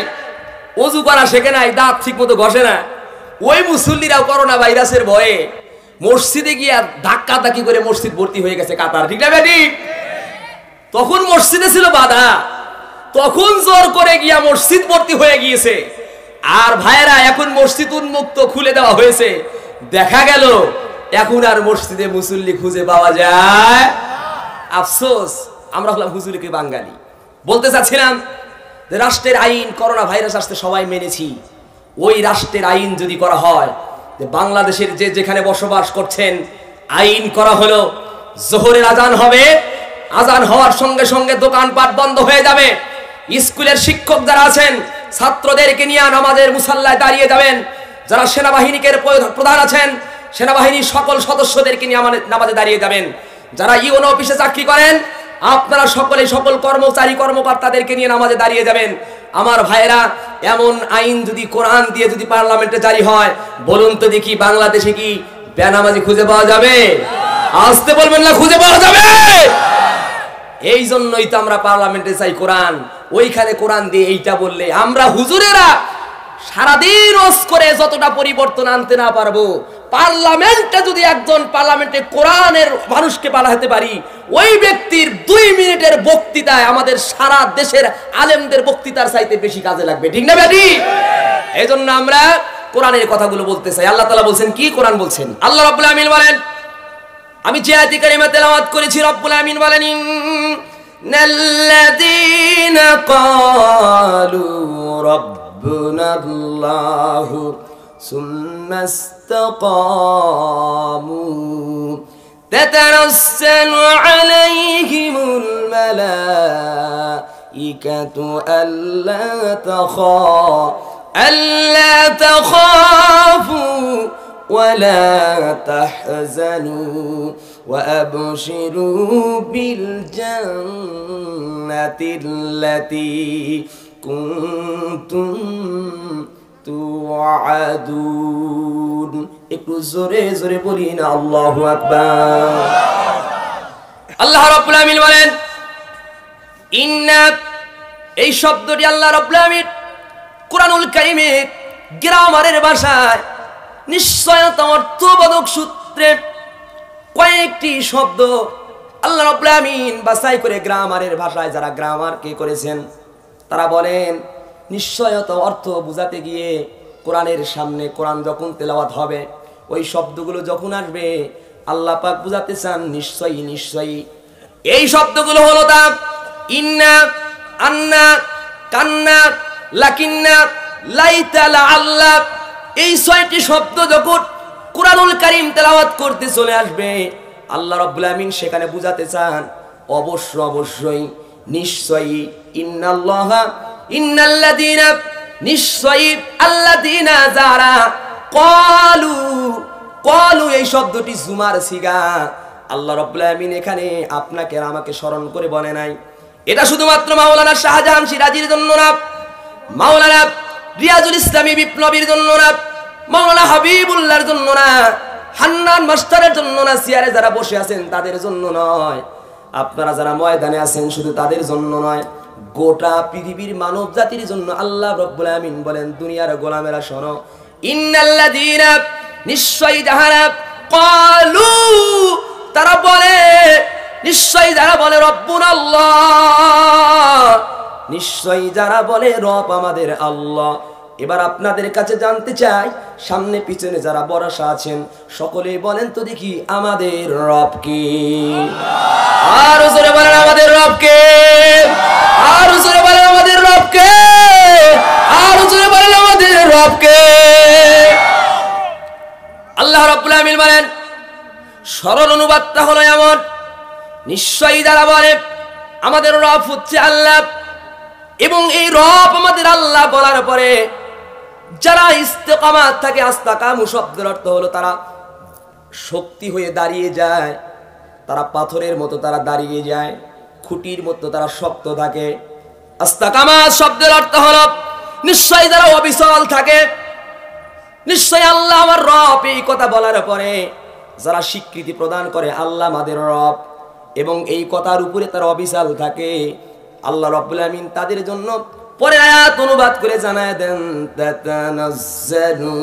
ওযু করা শেখে নাই, দাঁত ঠিক মতো ঘষে না, ওই মুসল্লিরাও করোনা ভাইরাসের ভয়ে মসজিদে গিয়া ধাক্কাধাক্কি করে মসজিদ ভর্তি হয়ে গেছে কাতার, ঠিক না বেটি? তখন মসজিদে ছিল বাধা, তখন জোর করে গিয়া মসজিদ ভর্তি হয়ে গিয়েছে। আর ভাইরা, এখন মসজিদ উন্মুক্ত, খুলে দেওয়া হয়েছে, দেখা গেল এখন আর মসজিদে মুসল্লি খুঁজে পাওয়া যায়। আফসোস, আমরা হলাম হুজুরকে বাঙালি। বলতে চাচ্ছিলাম যে রাষ্ট্রের আইন, করোনা ভাইরাস আসতে সবাই মেনেছি, ওই রাষ্ট্রের আইন যদি করা হয় যে বাংলাদেশের যে যেখানে বসবাস করছেন, আইন করা হলো যোহরের আজান হবে, আজান হওয়ার সঙ্গে সঙ্গে দোকানপাট বন্ধ হয়ে যাবে। স্কুলের শিক্ষক যারা আছেন ছাত্রদেরকে নিয়ে নামাজের মুসাল্লায় দাঁড়িয়ে যাবেন। যারা সেনাবাহিনীকে প্রধান আছেন সেনাবাহিনীর সকল সদস্যদেরকে নিয়ে নামাজে দাঁড়িয়ে যাবেন। যারা ইউনো অফিসে চাকরি করেন আপনারা সকলে সকল কর্মচারী কর্মকর্তাদেরকে নিয়ে নামাজে দাঁড়িয়ে যাবেন। আমার ভাইরা, এমন আইন যদি কোরআন দিয়ে যদি পার্লামেন্টে জারি হয়, বলুন তো দেখি বাংলাদেশে কি বেনামাজি খুঁজে পাওয়া যাবে? আসতে বলবেন না, খুঁজে পাওয়া যাবে। এই জন্যই তো আমরা পার্লামেন্টে চাই কোরআন। ওইখানে কোরআন দিয়ে এইটা বললে আমরা হুজুরেরা সারাদিন ওয়াজ করে যতটা পরিবর্তন আনতে না পারবো, পার্লামেন্টে যদি একজন পার্লামেন্টে কোরআনের মানুষকে পাঠাতে পারি, ওই ব্যক্তির 2 মিনিটের বক্তৃতায় আমাদের সারা দেশের আলেমদের বক্তৃতার চাইতে বেশি কাজে লাগবে। ঠিক না বেটি? এই জন্য আমরা কোরআনের কথাগুলো বলতে চাই। আল্লাহ তাআলা বলছেন কি? কোরআন বলছেন। আল্লাহ রাব্বুল আমিন বলেন, আমি যে আয়াত কারিমা তেলাওয়াত করেছি, রব্বুল আমিন বলেন, ইন্নাল্লাযীনা ক্বালু রাব্বুনাল্লাহু সুম্মা ইসতাকামু তাতানাসসালু আলাইহিমুল মালাঈকাতু আল্লা তাখাফু ولا تحزنوا وأبشروا بالجنة التي كنتم توعدون। একটু জোরে জোরে বলি না আল্লাহু আকবার। আল্লাহ রাব্বুল আমিন বলেন, ইন্না, এই শব্দটি আল্লাহ রাব্বুল আমিন কুরআনুল কারীমে গ্রামারের ভাষায় নিশ্চয়তা অর্থবোধক সূত্রে কয়েকটি শব্দ আল্লাহ রাব্বুল আমিন বাছাই করে গ্রামারের ভাষায় যারা গ্রামার কে করেছেন তারা বলেন, নিশ্চয়তা অর্থ বুঝাতে গিয়ে কোরআনের সামনে কোরআন যখন তেলাওয়াত হবে, ওই শব্দগুলো যখন আসবে আল্লাহ পাক বুঝাতে চান নিশ্চয়ই নিশ্চয়ই। এই শব্দগুলো হলো তা ইন্না, আন্না, কান্না, লাকিন্না, লাইতা, লাআল্লা। এই 6টি শব্দ যখন কুরআনুল কারীম তেলাওয়াত করতে চলে আসবে, আল্লাহ রাব্বুল আমিন সেখানে বুঝাতে চান অবশ্যই নিশ্চয়ই। ইন্নাল্লাহা, ইন্নাল্লাযীনা, নিশ্চয়ই আল্লাযীনা যারা, ক্বালু, এই শব্দটি জুমার সিগা। আল্লাহ রাব্বুল আমিন এখানে আপনাকে আর আমাকে স্মরণ করে বলে নাই। এটা শুধুমাত্র মাওলানা শাহজাহান সিরাজির জন্য না, মাওলানা রিয়াজুল ইসলামী বিপ্লবীর জন্য না, মাওলানা হাবিবুল্লাহর জন্য না, হান্নান মাস্টারের জন্য না, চেয়ারে যারা বসে আছেন তাদের জন্য নয়, আপনারা যারা ময়দানে আছেন শুধু তাদের জন্য নয়, গোটা পৃথিবীর মানব জাতির জন্য আল্লাহ রাব্বুল আমিন বলেন, দুনিয়ার গোলামেরা শোনো, ইন্নাল্লাযীনা, নিশ্চয়ই যাহারা, ক্বালু, তারা বলে, নিশ্চয়ই যারা বলে রব্বুনাল্লাহ, নিশ্চয়ই যারা বলে রব আমাদের আল্লাহ। এবার আপনাদের কাছে জানতে চাই, সামনে পিছনে যারা বড়সা আছেন সকলেই বলেন তো দেখি আমাদের রব কে? আর জোরে বলেন আমাদের রব কে? আর জোরে বলেন আমাদের রব কে? আর জোরে বলেন আমাদের রব কে? আল্লাহ রাব্বুল আমিন বলেন, সরল অনুবাদটা হলো এমন, নিশ্চয়ই যারা বলে আমাদের রব হচ্ছে আল্লাহ, এবং এই রব আমাদের আল্লাহ বলার পরে যারা ইস্তেকামাত থাকে, আস্তাকামু শব্দের অর্থ হলো তারা শক্তি হয়ে দাঁড়িয়ে যায়, তারা পাথরের মতো তারা দাঁড়িয়ে যায়, খুঁটির মতো তারা শক্ত থাকে। আস্তাকামাত শব্দের অর্থ হলো নিশ্চয়ই যারা অবিচল থাকে। নিশ্চয়ই আল্লাহ আমার রব, এই কথা বলার পরে যারা স্বীকৃতি প্রদান করে আল্লাহ আমাদের রব এবং এই কথার উপরে তারা অবিচল থাকে, আল্লাহ রাব্বুল আমিন তাদের জন্য পরে আয়াত অনুবাদ করে জানায় দেন, তাতানাজ্জালু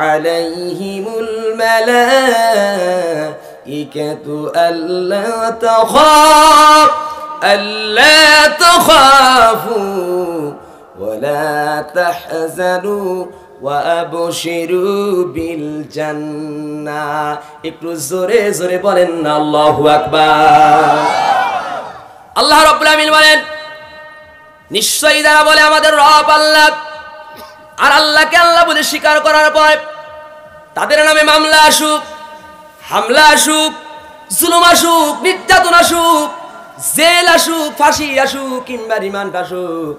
আলাইহিমুল মালাঈকাতু আল্লা তাখাফু ওয়ালা তাহজানু ওয়া আবশিরু বিল জান্নাহ। একটু জোরে জোরে বলেন না আল্লাহু আকবার। আল্লাহ রাব্বুল আমিন বলেন, নিশ্চয়ই যারা বলে আমাদের রব আল্লাহ, আর আল্লাহকে আল্লাহ বলে স্বীকার করার পর তাদের নামে মামলা আসুক, হামলা আসুক, জুলুম আসুক, নির্যাতন আসুক, জেল আসুক, ফাঁসি আসুক, কিংবা রিমান্ড আসুক,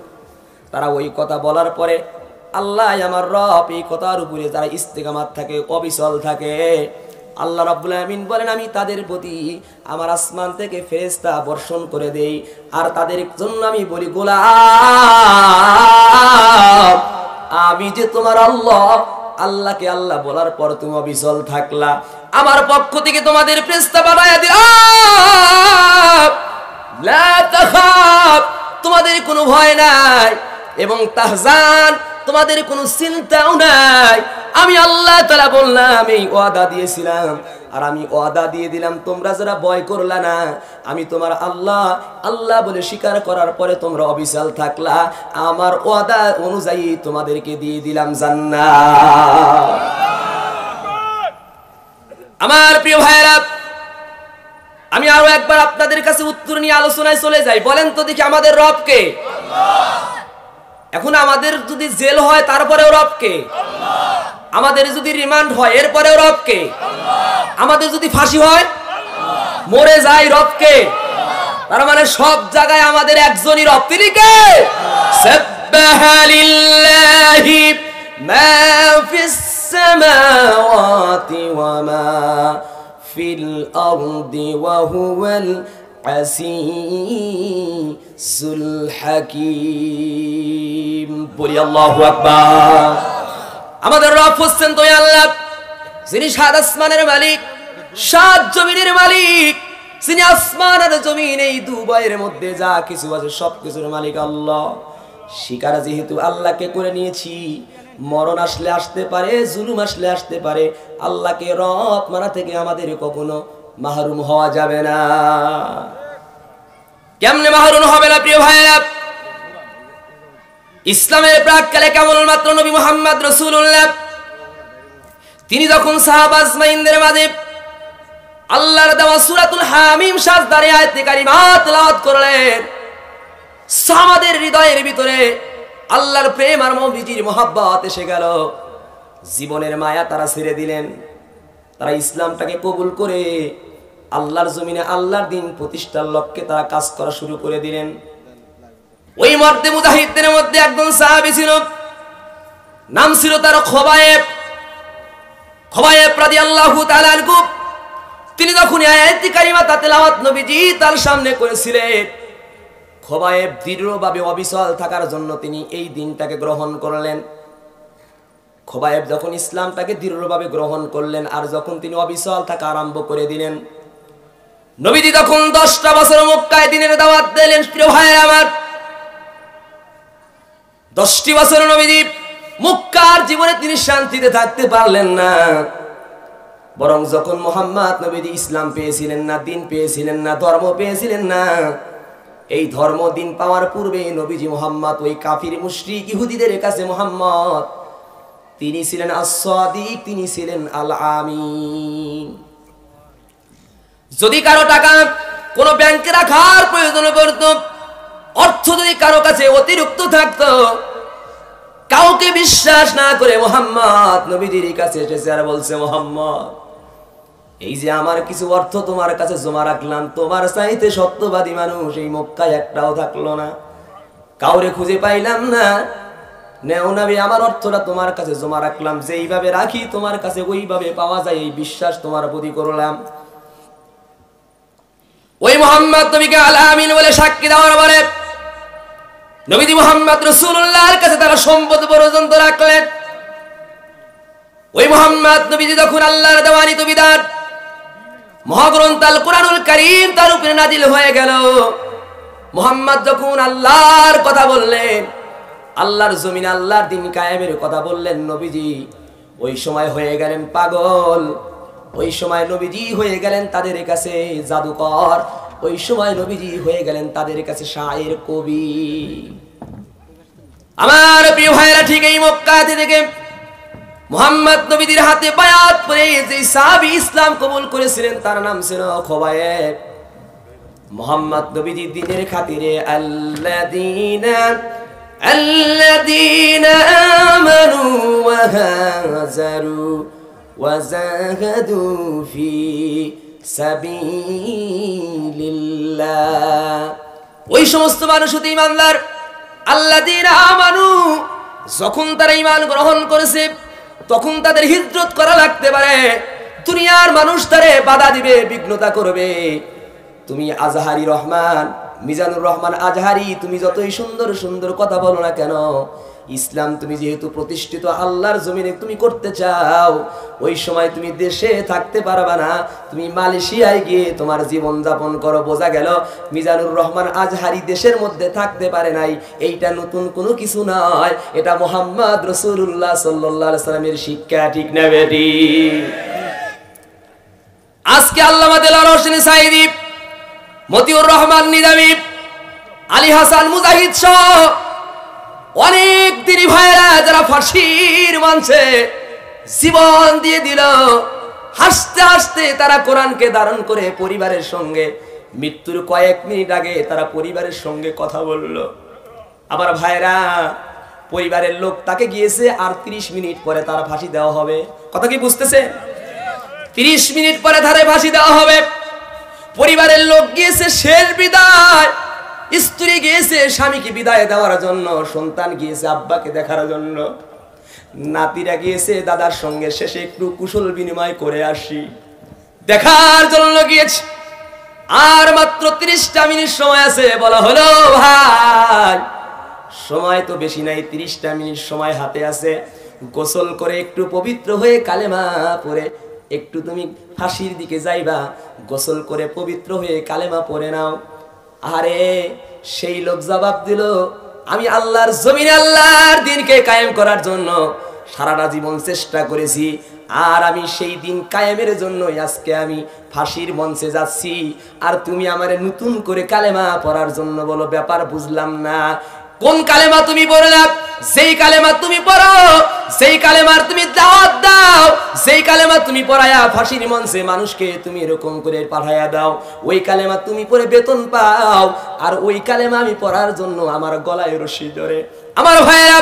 তারা ওই কথা বলার পরে আল্লাহ আমার রব এই কথার উপরে যারা ইস্তেকামাত থাকে, অবিচল থাকে, আল্লাহ রাব্বুল আমিন বলেন আমি তাদের প্রতি আমার আসমান থেকে ফেরেশতা বর্ষণ করে দেই, আর তাদের জন্য আমি বলি গোলাম আমি যে তোমার আল্লাহ, আল্লাহকে আল্লাহ বলার পর তুমি অবিচল থাকলা, আমার পক্ষ থেকে তোমাদের ফেরেশতা বানায়া দিলাম, লা তাখাফ তোমাদের কোনো ভয় নাই, এবং তাহজান তোমাদের কোনো চিন্তাও নাই। আমি আল্লাহ তাআলা বললাম এই ওয়াদা দিয়েছিলাম, আর আমি ওয়াদা দিয়ে দিলাম, তোমরা যারা ভয় করলা না, আমি তোমার আল্লাহ আল্লাহ বলে স্বীকার করার পরে তোমরা অবিচল থাকলা, আমার ওয়াদা অনুযায়ী তোমাদেরকে দিয়ে দিলাম জান্নাত। আমার প্রিয় ভাইরা, আমি আরো একবার আপনাদের কাছে উত্তর নিয়ে আলোচনায় চলে যাই। বলেন তো দেখি আমাদের রব কে? এখন আমাদের যদি জেল হয় তারপরেও রব কে? আমাদের যদি রিমান্ড হয় এরপরেও রব কে? আমাদের যদি ফাঁসি হয়, মরে যায়, রব কে? তার মানে সব জায়গায় আমাদের একজনই রব, তিনি কে? সাব্বাহা লিল্লাহি মা ফিস সামাওয়াতি ওয়া মা ফিল আরদি ওয়া হুয়াল আসিসুল হাকীম। বলি আল্লাহু আকবার। আমাদের রব হচ্ছেন তো আল্লাহ, যিনি সাত আসমানের মালিক, সাত জমিনের মালিক, যিনি আসমান আর জমিন এই দুবাইয়ের মধ্যে যা কিছু আছে সব কিছুর মালিক আল্লাহ। শিকার যেহেতু আল্লাহকে করে নিয়েছি, মরণ আসলে আসতে পারে, জুলুম আসলে আসতে পারে, আল্লাহকে রব মানা থেকে আমাদের কখনো মাহরুম হওয়া যাবে না। কেমনে মাহরুম হবে না প্রিয় ভাইরা? ইসলামের প্রাক্কালে কেবলমাত্র নবী মুহাম্মদ রাসূলুল্লাহ তিনি যখন সাহাবা আজমাইনদের মাঝে আল্লাহর দেওয়া সূরাতুল হামিম সাজদারে আয়াতে কারিমা তেলাওয়াত করলেন, সাহাবাদের হৃদয়ের ভিতরে আল্লাহর প্রেম আর নবীজির মহব্বত এসে গেল, জীবনের মায়া তারা ছেড়ে দিলেন, তারা ইসলামটাকে কবুল করে আল্লাহর জমিনে আল্লাহর দিন প্রতিষ্ঠার লক্ষ্যে তারা কাজ করা শুরু করে দিলেন। ওই মর্দে মুজাহিদদের মধ্যে একজন সাহাবী ছিল, নাম ছিল তার খোবায়েব। খোবায়েব রাদিয়াল্লাহু তাআলা আনহু, তিনি যখন আয়াতে কারিমা তেলাওয়াত নবীজি তার সামনে করেছিলেন, খোবায়েব দৃঢ়ভাবে অবিচল থাকার জন্য তিনি এই দিনটাকে গ্রহণ করলেন। খোবায়েব যখন ইসলামটাকে দৃঢ়ভাবে গ্রহণ করলেন, আর যখন তিনি অবিচল থাকা আরম্ভ করে দিলেন, নবীজি তখন 10টা বছর মক্কায় দিনের দাওয়াত দিলেন। প্রিয় ভাই আমার, 10টি বছর নবীজি মক্কার জীবনে তিনি শান্তিতে থাকতে পারলেন না, বরং যখন মুহাম্মদ নবীজি ইসলাম পেয়েছিলেন না, দিন পেয়েছিলেন না, ধর্ম পেয়েছিলেন না, এই ধর্ম দিন পাওয়ার পূর্বে নবীজি মুহাম্মদ ওই কাফির মুশরিক ইহুদিদের কাছে মুহাম্মদ তিনি ছিলেন আস-সাদিক, তিনি ছিলেন আল-আমিন। যদি কারো টাকা কোনো ব্যাংকে রাখার প্রয়োজন পড়তো, অর্থ যদি কারো কাছে অতিরিক্ত থাকতো, কাউকে বিশ্বাস না করে মুহাম্মদ নবীজির কাছে এসেছে আর বলছে, মুহাম্মদ এই যে আমার কিছু অর্থ তোমার কাছে জমা রাখলাম, তোমার চাইতে সত্যবাদী মানুষ এই মক্কায় একটাও থাকলো না, কাউরে খুঁজে পাইলাম না, নেও নবী আমার অর্থটা তোমার কাছে জমা রাখলাম, যেইভাবে রাখি তোমার কাছে ওইভাবে পাওয়া যায়, এই বিশ্বাস তোমার প্রতি করলাম। ওই মুহাম্মদ নবীকে আল-আমিন বলে সাক্ষী দেওয়ার পরে নবীজি মুহাম্মদ রাসূলুল্লাহর কাছে তারা সম্পদ পর্যন্ত রাখলেন। ওই মুহাম্মদ নবীজি যখন আল্লাহর দেওয়ানিত বিধান মহাগ্রন্থ আল কুরআনুল কারীম তার উপরে নাজিল হয়ে গেল, মুহাম্মদ যখন আল্লাহর কথা বললেন, আল্লাহর জমিনে আল্লাহর দিন কায়েমের কথা বললেন, নবীজি ওই সময় হয়ে গেলেন পাগল, ওই সময় নবীজি হয়ে গেলেন তাদের কাছে জাদুকর, ওই সময় নবীজি হয়ে গেলেন তাদের কাছে শায়ের, কবি। আমার প্রিয় ভাইরা, ঠিক এই মক্কা থেকে মুহাম্মদ নবীজির হাতে বায়াত পরে যে সাহাবী ইসলাম কবুল করেছিলেন তার নাম ছিল খোবায়েব। মুহাম্মদ নবীজি দিনের খাতিরে আল্লাযীনা আমানু ওয়া হাজারু ওয়া জাহাদু ফি সাবিলিল্লাহ। ওই সমস্ত মানুষ হতে ঈমানদার আল্লাযীনা আমানু, যখন তারা ঈমান গ্রহণ করেছে তখন তাদের হিজরত করা লাগতে পারে। দুনিয়ার মানুষ তারে বাধা দিবে, বিঘ্নতা করবে। তুমি আজহারি রহমান, মিজানুর রহমান আজহারি, তুমি যতই সুন্দর সুন্দর কথা বলো না কেন, ইসলাম তুমি যেহেতু প্রতিষ্ঠিত আল্লাহর জমিনে তুমি করতে চাও, ওই সময় তুমি দেশে থাকতে পারবা না, তুমি মালয়েশিয়ায় গিয়ে তোমার জীবন যাপন করো। বোঝা গেল মিজানুর রহমান আজহারি দেশের মধ্যে থাকতে পারে নাই। এইটা নতুন কোনো কিছু নয়, এটা মুহাম্মদ রাসূলুল্লাহ সাল্লাল্লাহু আলাইহি সাল্লামের শিক্ষা। ঠিক না বেটি? আজকে আল্লামা দেলোয়ার হোসেন সাঈদী, মতিউর রহমান নিজামী, আলী হাসান মুজাহিদ সহ অনেক দিনী ভাইরা যারা ফাঁসির মঞ্চে জীবন দিয়ে দিল, হাসতে হাসতে তারা কোরআনকে ধারণ করে পরিবারের সঙ্গে মৃত্যুর কয়েক মিনিট আগে তারা পরিবারের সঙ্গে কথা বলল। আবার ভাইরা, পরিবারের লোক তাকে গিয়েছে আর 30 মিনিট পরে তার ফাঁসি দেওয়া হবে। কথা কি বুঝতেছে? 30 মিনিট পরে তারে ফাঁসি দেওয়া হবে। পরিবারের লোক গিয়েছে শেষ বিদায়, স্ত্রী গিয়েছে স্বামীকে বিদায় দেওয়ার জন্য, সন্তান গিয়েছে আব্বাকে দেখার জন্য, নাতিরা গিয়েছে দাদার সঙ্গে শেষে একটু কুশল বিনিময় করে আসি দেখার জন্য গিয়েছে। আর মাত্র 30টা মিনিট সময় আছে। বলা হলো ভাই সময় তো বেশি নাই, 30টা মিনিট সময় হাতে আছে, গোসল করে একটু পবিত্র হয়ে কালেমা পড়ে একটু তুমি ফাঁসির দিকে যাইবা, গোসল করে পবিত্র হয়ে কালেমা পড়ে নাও। আরে সেই লোক জবাব দিল, আমি আল্লাহর জমিনে আল্লাহর দ্বীনকে কায়েম করার জন্য সারাটা জীবন চেষ্টা করেছি, আর আমি সেই দিন কায়েমের জন্য আজকে আমি ফাঁসির মঞ্চে যাচ্ছি, আর তুমি আমারে নতুন করে কালেমা পড়ার জন্য বলো। ব্যাপার বুঝলাম না। কোন কালেমা তুমি পড়লা? যেই কালেমা তুমি পড়ো, সেই কালেমার তুমি দাওয়াত দাও, সেই কালেমা তুমি পড়ায়া ফাঁসির মঞ্চে মানুষকে তুমি এরকম করে পাঠায়া দাও, ওই কালেমা তুমি পড়ে বেতন পাও, আর ওই কালেমা আমি পড়ার জন্য আমার গলায় রশি ধরে। আমার ভাইয়েরা,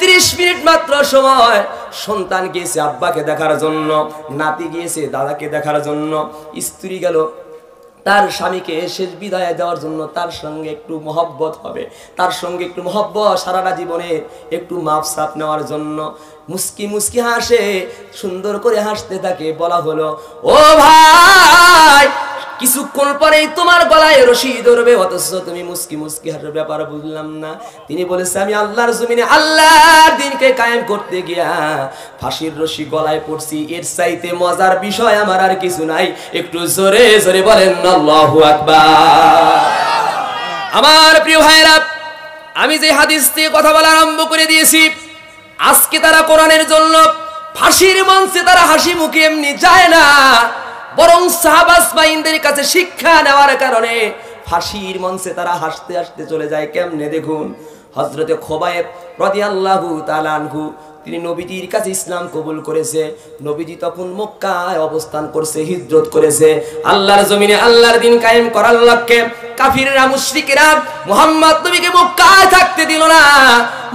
30 মিনিট মাত্র সময়। সন্তান গিয়েছে আব্বাকে দেখার জন্য, নাতি গিয়েছে দাদাকে দেখার জন্য, স্ত্রী গেল তার স্বামীকে শেষ বিদায় দেওয়ার জন্য, তার সঙ্গে একটু মহব্বত হবে, তার সঙ্গে একটু মহব্বত সারাটা জীবনে একটু মাপ সাপ নেওয়ার জন্য মুস্কি মুস্কি হাসে, সুন্দর করে হাসতে থাকে। বলা হলো, ও ভাই কিছুক্ষণ পরেই তোমার গলায় রশি ধরবে, অথচ তুমি মুস্কি মুস্কি হাসার ব্যাপার বুঝলাম না। তিনি বলেছে, আমি আল্লাহর জমিনে আল্লাহর দ্বীনকে কায়েম করতে গিয়া ফাঁসির রশি গলায় পড়ছি, এর চাইতে মজার বিষয় আমার আর কিছু নাই। একটু জোরে জোরে বলেন আল্লাহু আকবার। আমার প্রিয় ভাইরা, আমি যে হাদিস দিয়ে কথা বলা আরম্ভ করে দিয়েছি, আজকে তারা কোরআনের জন্য ফাঁসির মঞ্চে তারা হাসি মুখে এমনি যায় না, বরং সাহাবা সাহাবাইনদের কাছে শিক্ষা নেওয়ার কারণে ফাঁসির মঞ্চে তারা হাসতে হাসতে চলে যায়। কেমনে দেখুন, হযরতে খোবায়েব রাদিয়াল্লাহু তাআলা আনহু তিনি নবীজির কাছে ইসলাম কবুল করেছে। নবীজি তখন মক্কায় অবস্থান করছে, হিজরত করেছে আল্লাহর জমিনে আল্লাহর দ্বীন কায়েম করার লক্ষ্যে। কাফিররা মুশরিকরা মুহাম্মদ নবীকে মক্কায় থাকতে দিল না,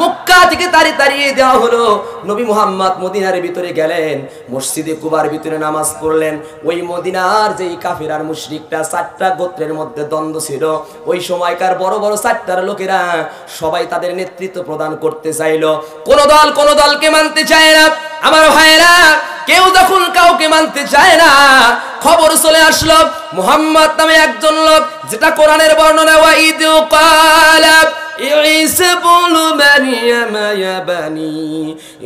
মক্কা থেকে তাড়িয়ে দেওয়া হলো। নবী মুহাম্মদ মদিনার ভিতরে গেলেন, মসজিদে কুবার ভিতরে নামাজ পড়লেন। ওই মদিনার যেই কাফির আর মুশরিকটা 4টা গোত্রের মধ্যে দ্বন্দ্ব ছিল, ওই সময়কার বড় বড় 4টার লোকেরা সবাই তাদের নেতৃত্ব প্রদান করতে চাইলো। কোন দলকে মানতে চায় না। আমার ভাইরা, কেউ যখন কাউকে মানতে চায় না, খবর চলে আসলো মুহাম্মদ নামে একজন লোক, যেটা কোরআনের বর্ণনা, ওয়াইদ ক্বালা ঈসা ইবনু মারইয়াম ইয়া বানি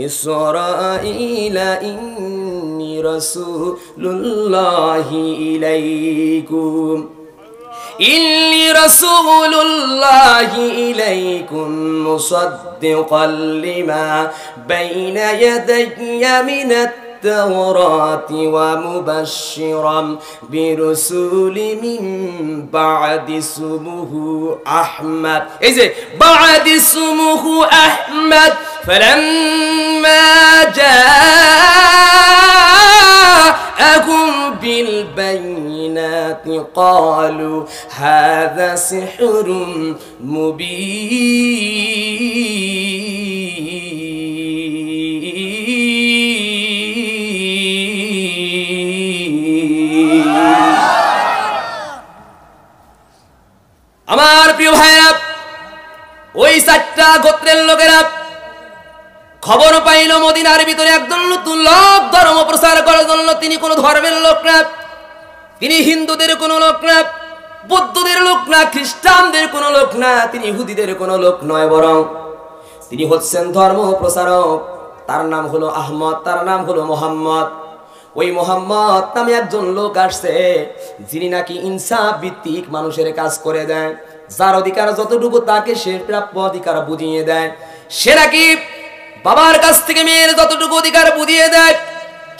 ইসরাঈলা ইন্নী রাসূলুল্লাহি ইলাইকুম إني رسول الله إليكم مصدقا لما بين يدي من التوراة ومبشرا برسول من بعد اسمه أحمد. بعد اسمه أحمد فلما جاءهم بالبينات قالوا هذا سحر مبين. কিন্দা গোত্রের লোকেরা খবর পাইল মদিনার ভিতরে একজন নতুন লোক ধর্ম প্রচার করার জন্য। তিনি কোন ধর্মের লোক না, তিনি হিন্দুদের কোন লোক না, বৌদ্ধদের লোক না, খ্রিস্টানদের কোন লোক না, তিনি ইহুদিদের কোন লোক নয়, বরং তিনি হচ্ছেন ধর্ম প্রচারক। তার নাম হলো আহমদ, তার নাম হলো মোহাম্মদ। ওই মোহাম্মদ নামে একজন লোক আসছে, যিনি নাকি ইনসাফ ভিত্তিক মানুষের কাজ করে দেয়। যার অধিকার যতটুকু তাকে সে প্রাপ্য অধিকার বুঝিয়ে দেয়। সে নাকি বাবার কাছ থেকে মেয়ের যতটুকু অধিকার বুঝিয়ে দেয়।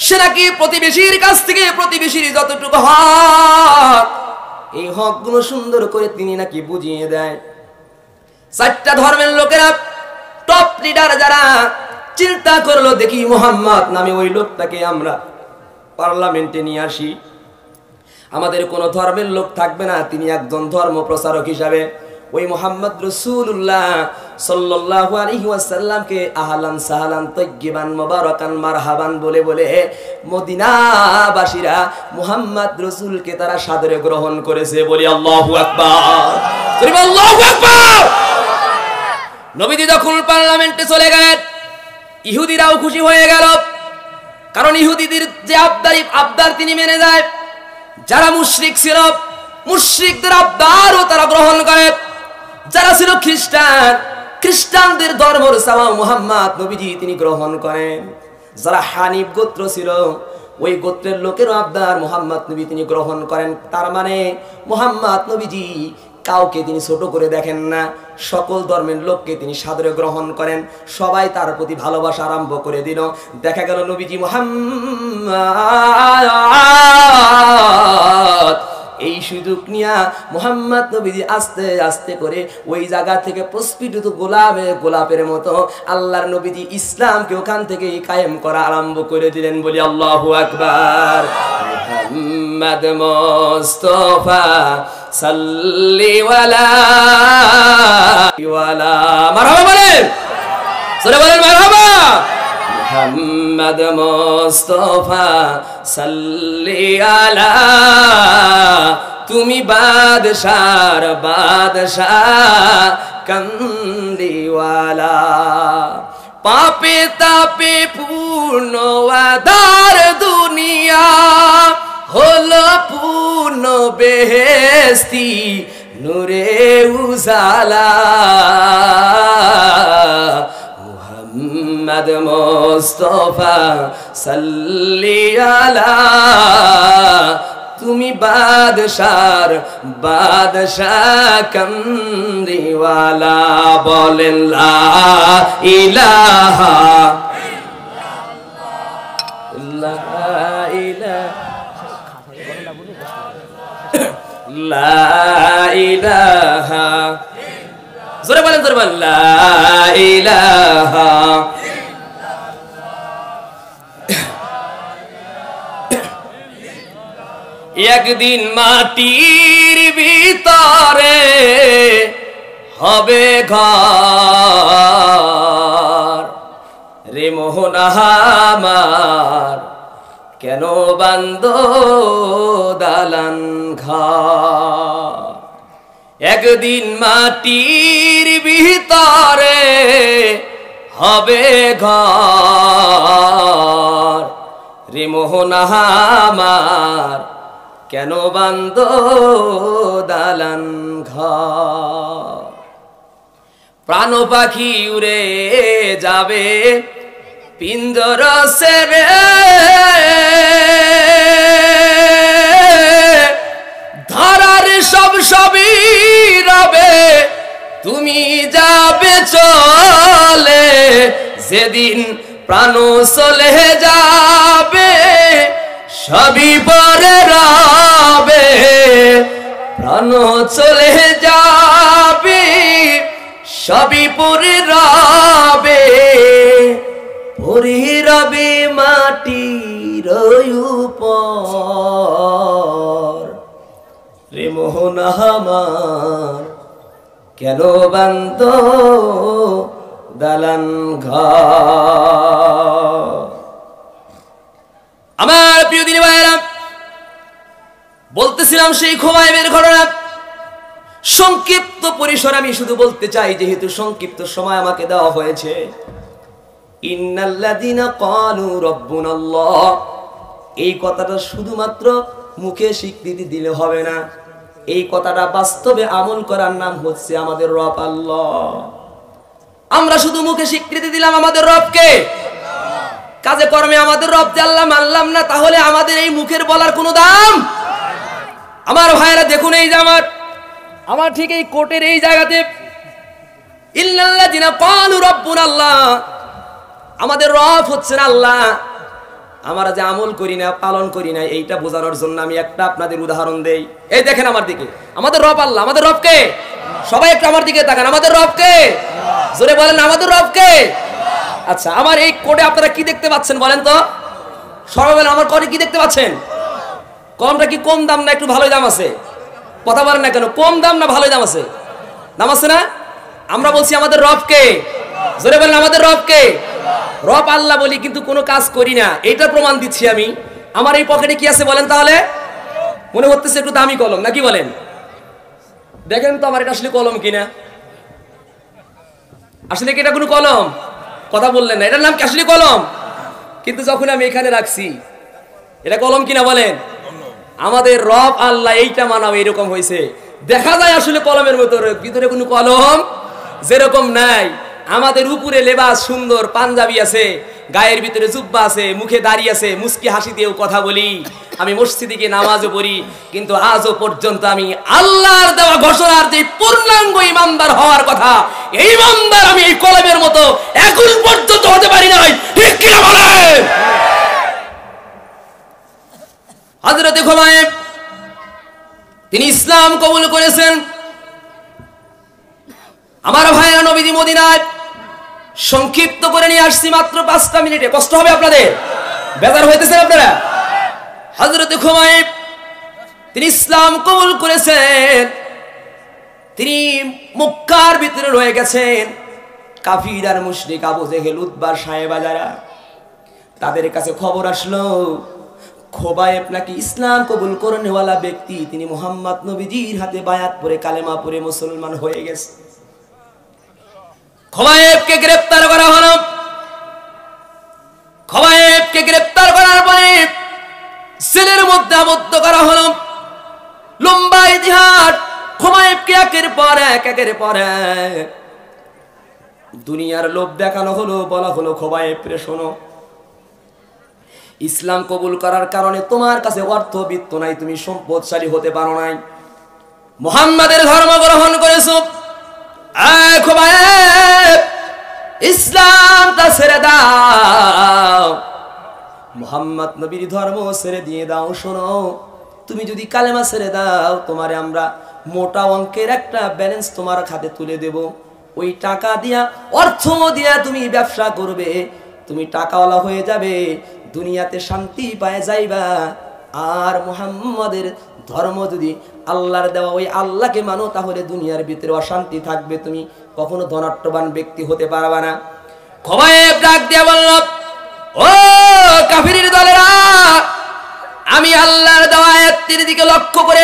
সে নাকি প্রতিবেশীর কাছ থেকে প্রতিবেশীর যতটুকু হক, এই হকগুলো সুন্দর করে তিনি নাকি বুঝিয়ে দেয়। চারটা ধর্মের লোকেরা, টপ লিডার যারা, চিন্তা করলো দেখি মোহাম্মদ নামে ওই লোকটাকে আমরা পার্লামেন্টে নিয়ে আসি। আমাদের কোন ধর্মের লোক থাকবে না, তিনি একজন ধর্ম প্রচারক হিসাবে ওই মুহাম্মদ রাসূলুল্লাহ সাল্লাল্লাহু আলাইহি ওয়াসাল্লামকে আহলান সাহলান তাইয়িবান মুবারাকান মারহাবান বলে বলে মদিনাবাসীরা মুহাম্মদ রাসূলকে তারা সাদরে গ্রহণ করেছে। বলি আল্লাহু আকবার, বলি আল্লাহু আকবার। নবীজি যখন পার্লামেন্টে চলে গেলেন, ইহুদিরাও খুশি হয়ে গেল, কারণ ইহুদিদের যে আবদার তিনি মেনে যায়। যারা মুশরিক ছিল, মুশরিকদের আবদারও তারা গ্রহণ করে। যারা ছিল খ্রিস্টান, খ্রিস্টানদের ধর্মের চাওয়া মুহাম্মদ নবীজি তিনি গ্রহণ করেন। যারা হানিফ গোত্র ছিল, ওই গোত্রের লোকের আবদার মুহাম্মদ নবী তিনি গ্রহণ করেন। তার মানে মুহাম্মদ নবীজি কাউকে তিনি ছোট করে দেখেন না, সকল ধর্মের লোককে তিনি সাদরে গ্রহণ করেন। সবাই তার প্রতি ভালোবাসা আরম্ভ করে দিল। দেখা গেল নবীজি মুহাম্মদ এই সুযোগ নিয়া মুহাম্মদ নবীজি আস্তে আস্তে করে ওই জায়গা থেকে প্রস্ফুটিত গোলাপের মতো আল্লাহর নবীজি ইসলামকে ওখান থেকে কায়েম করা আরম্ভ করে দিলেন। বলি আল্লাহু আকবার। মুহাম্মদ মুস্তাফা সাল্লি ওয়ালা মারহাবা বলেন, সরে বলেন মারহাবা। মুহাম্মদ মুস্তাফা সাল্লি আলা, তুমি বাদশার বাদশাহ কামলিওয়ালা। পাপে তাপে পূর্ণ আধার দুনিয়া, হলো পূর্ণ বেহেশতি নূরে উজালা। মুহাম্মদ মুস্তাফা সাল্লি আলা, তুমি বাদশার বাদশাহ কামলিওয়ালা। বলেন লা ইলাহা লা ইলাহা, জোরে বলেন, জোরে বলেন, লা ইলাহা। একদিন মাটির ভিতরে হবে ঘর, রে মোহনা আমার কেন বান্দ দালান ঘর। একদিন মাটির ভিতরে হবে ঘর, রে মোহনা আমার কেন বান্দ দালান ঘর। প্রাণ পাখি উড়ে যাবে পিঞ্জর সেরে, ধরার সবই রবে তুমি যাবে চলে। যেদিন প্রাণ চলে যাবে সবই পরে রবে, প্রাণ চলে যাবে সবই পরে রবে। পরে রবে মাটির উপর, রে মোহনা আমার কেন বান্দ দালান ঘর। আমার প্রিয় দিনী ভাইয়েরা, বলতেছিলাম সেই খুবাইবের ঘটনা। সংক্ষিপ্ত পরিসর আমি শুধু বলতে চাই, যেহেতু সংক্ষিপ্ত সময় আমাকে দেওয়া হয়েছে। ইন্নাল্লাযীনা ক্বালু রাব্বুনাল্লাহ, এই কথাটা শুধুমাত্র মুখে স্বীকৃতি দিলে হবে না, এই কথাটা বাস্তবে আমল করার নাম হচ্ছে আমাদের রব আল্লাহ। আমরা শুধু মুখে স্বীকৃতি দিলাম আমাদের রবকে, কাজে কর্মে আমাদের রব যে আল্লাহ মানলাম না, তাহলে আমাদের এই মুখের বলার কোনো দাম? আমার ভাইরা দেখুন, এই যে আমার ঠিক এই কোটের এই জায়গাতে ইন্নাল্লাযীনা ক্বালু রাব্বুনাল্লাহ, আমাদের রব হচ্ছেন আল্লাহ। আমরা যে আমল করি না, পালন করি না, এইটা বোঝানোর জন্য আমি একটা আপনাদের উদাহরণ দেই। এই দেখেন আমার দিকে, আমাদের রব আল্লাহ। আমাদের রবকে, সবাই একটু আমার দিকে তাকান, আমাদের রবকে জোরে বলেন, আমাদের রবকে। আচ্ছা, আমার এই কোটে আপনারা কি দেখতে পাচ্ছেন বলেন তো? সবাই বলেন, আমার কোটে কি দেখতে পাচ্ছেন? কলমটা কি কম দাম না একটু ভালোই দাম আছে? কথা বলেন না কেন, কম দাম না ভালোই দাম আছে? দাম আছে না? আমরা বলছি আমাদের রবকে, জোরে বলেন আমাদের রবকে। রব আল্লাহ বলি কিন্তু কোনো কাজ করি না, এইটা প্রমাণ দিচ্ছি আমি। আমার এই পকেটে কি আছে বলেন তাহলে? মনে হচ্ছে একটু দামি কলম, নাকি বলেন? দেখেন তো আমার এটা আসলে কলম কিনা। আসলে কি এটা কোনো কলম? কথা বললেন না, এটার নাম কি আসলে কলম? কিন্তু যখন আমি এখানে রাখছি, এটা কলম কিনা বলেন? আমাদের রব আল্লাহ এইটা মানাও এরকম হয়েছে। দেখা যায় আসলে কলমের মতো, ভিতরে কোনো কলম যেরকম নাই। আমাদের উপরে লেবাস সুন্দর, পাঞ্জাবি আছে, গায়ের ভিতরে জুব্বা আছে, মুখে দাঁড়িয়ে আছে, মুস্কি হাসি দিয়েও কথা বলি, আমি মসজিদে গিয়ে নামাজও পড়ি, কিন্তু আজও পর্যন্ত আমি আল্লাহর দেওয়া ঘোষণার যে পূর্ণাঙ্গ ইমানদার হওয়ার কথা, এই ইমানদার আমি এই কলমের মতো এখন পর্যন্ত হতে পারি নাই। ঠিক কিনা বলেন? হযরত খুবাইব তিনি ইসলাম কবুল করেছেন। আমার ভাইরা, নবীজি মদিনায় সংক্ষিপ্ত করে নিয়ে আসছি মাত্র 5টা মিনিটে। কষ্ট হবে আপনাদের? বেজার হইতেছেন আপনারা? হযরত খুবাইব তিনি ইসলাম কবুল করেছেন। তিনি মক্কার ভিতরে রয়ে গেছেন। কাফির আর মুশরিক আবু জেহেল, উতবা, সাহেবা যারা, তাদের কাছে খবর আসলো খুবাইব নাকি ইসলাম কবুল করে নেওয়ালা ব্যক্তি, তিনি মুহাম্মদ নবীজির হাতে বায়াত পরে কালেমা পরে মুসলমান হয়ে গেছে। খুবাইবকে গ্রেফতার করা হলো। খুবাইবকে গ্রেফতার করার পরে জেলের মধ্যে আবদ্ধ করা হলো। লম্বা ইতিহাস। খুবাইবকে একের পর এক দুনিয়ার লোভ দেখানো হলো, বলা হলো খুবাইব রে শোনো, ইসলাম কবুল করার কারণে তোমার কাছে অর্থ বিত্ত নাই, তুমি সম্পদশালী হতে পারো নাই, মুহাম্মাদের ধর্ম গ্রহণ করেছো, খুবাইব ইসলামটা ছেড়ে দাও, মুহাম্মদ নবীর ধর্ম ছেড়ে দিয়ে দাও। শোনো, তুমি যদি কালেমা ছেড়ে দাও, তোমারে আমরা মোটা অঙ্কের একটা ব্যালেন্স তোমার খাতে তুলে দেব। ওই টাকা দিয়া, অর্থ দিয়া তুমি ব্যবসা করবে, তুমি টাকাওয়ালা হয়ে যাবে, দুনিয়াতে শান্তি পায় যাইবা। আর মুহাম্মাদের ধর্ম যদি আল্লাহর দেওয়া, ওই আল্লাহকে মানো, তাহলে দুনিয়ার ভিতরে অশান্তি থাকবে, তুমি কখনো ধনাঢ্যবান ব্যক্তি হতে পারবা না। খুবাইব ডাক দিয়া বলল, ও কাফিরের দলেরা, আমি আল্লাহর দেওয়া আয়াতের দিকে লক্ষ্য করে,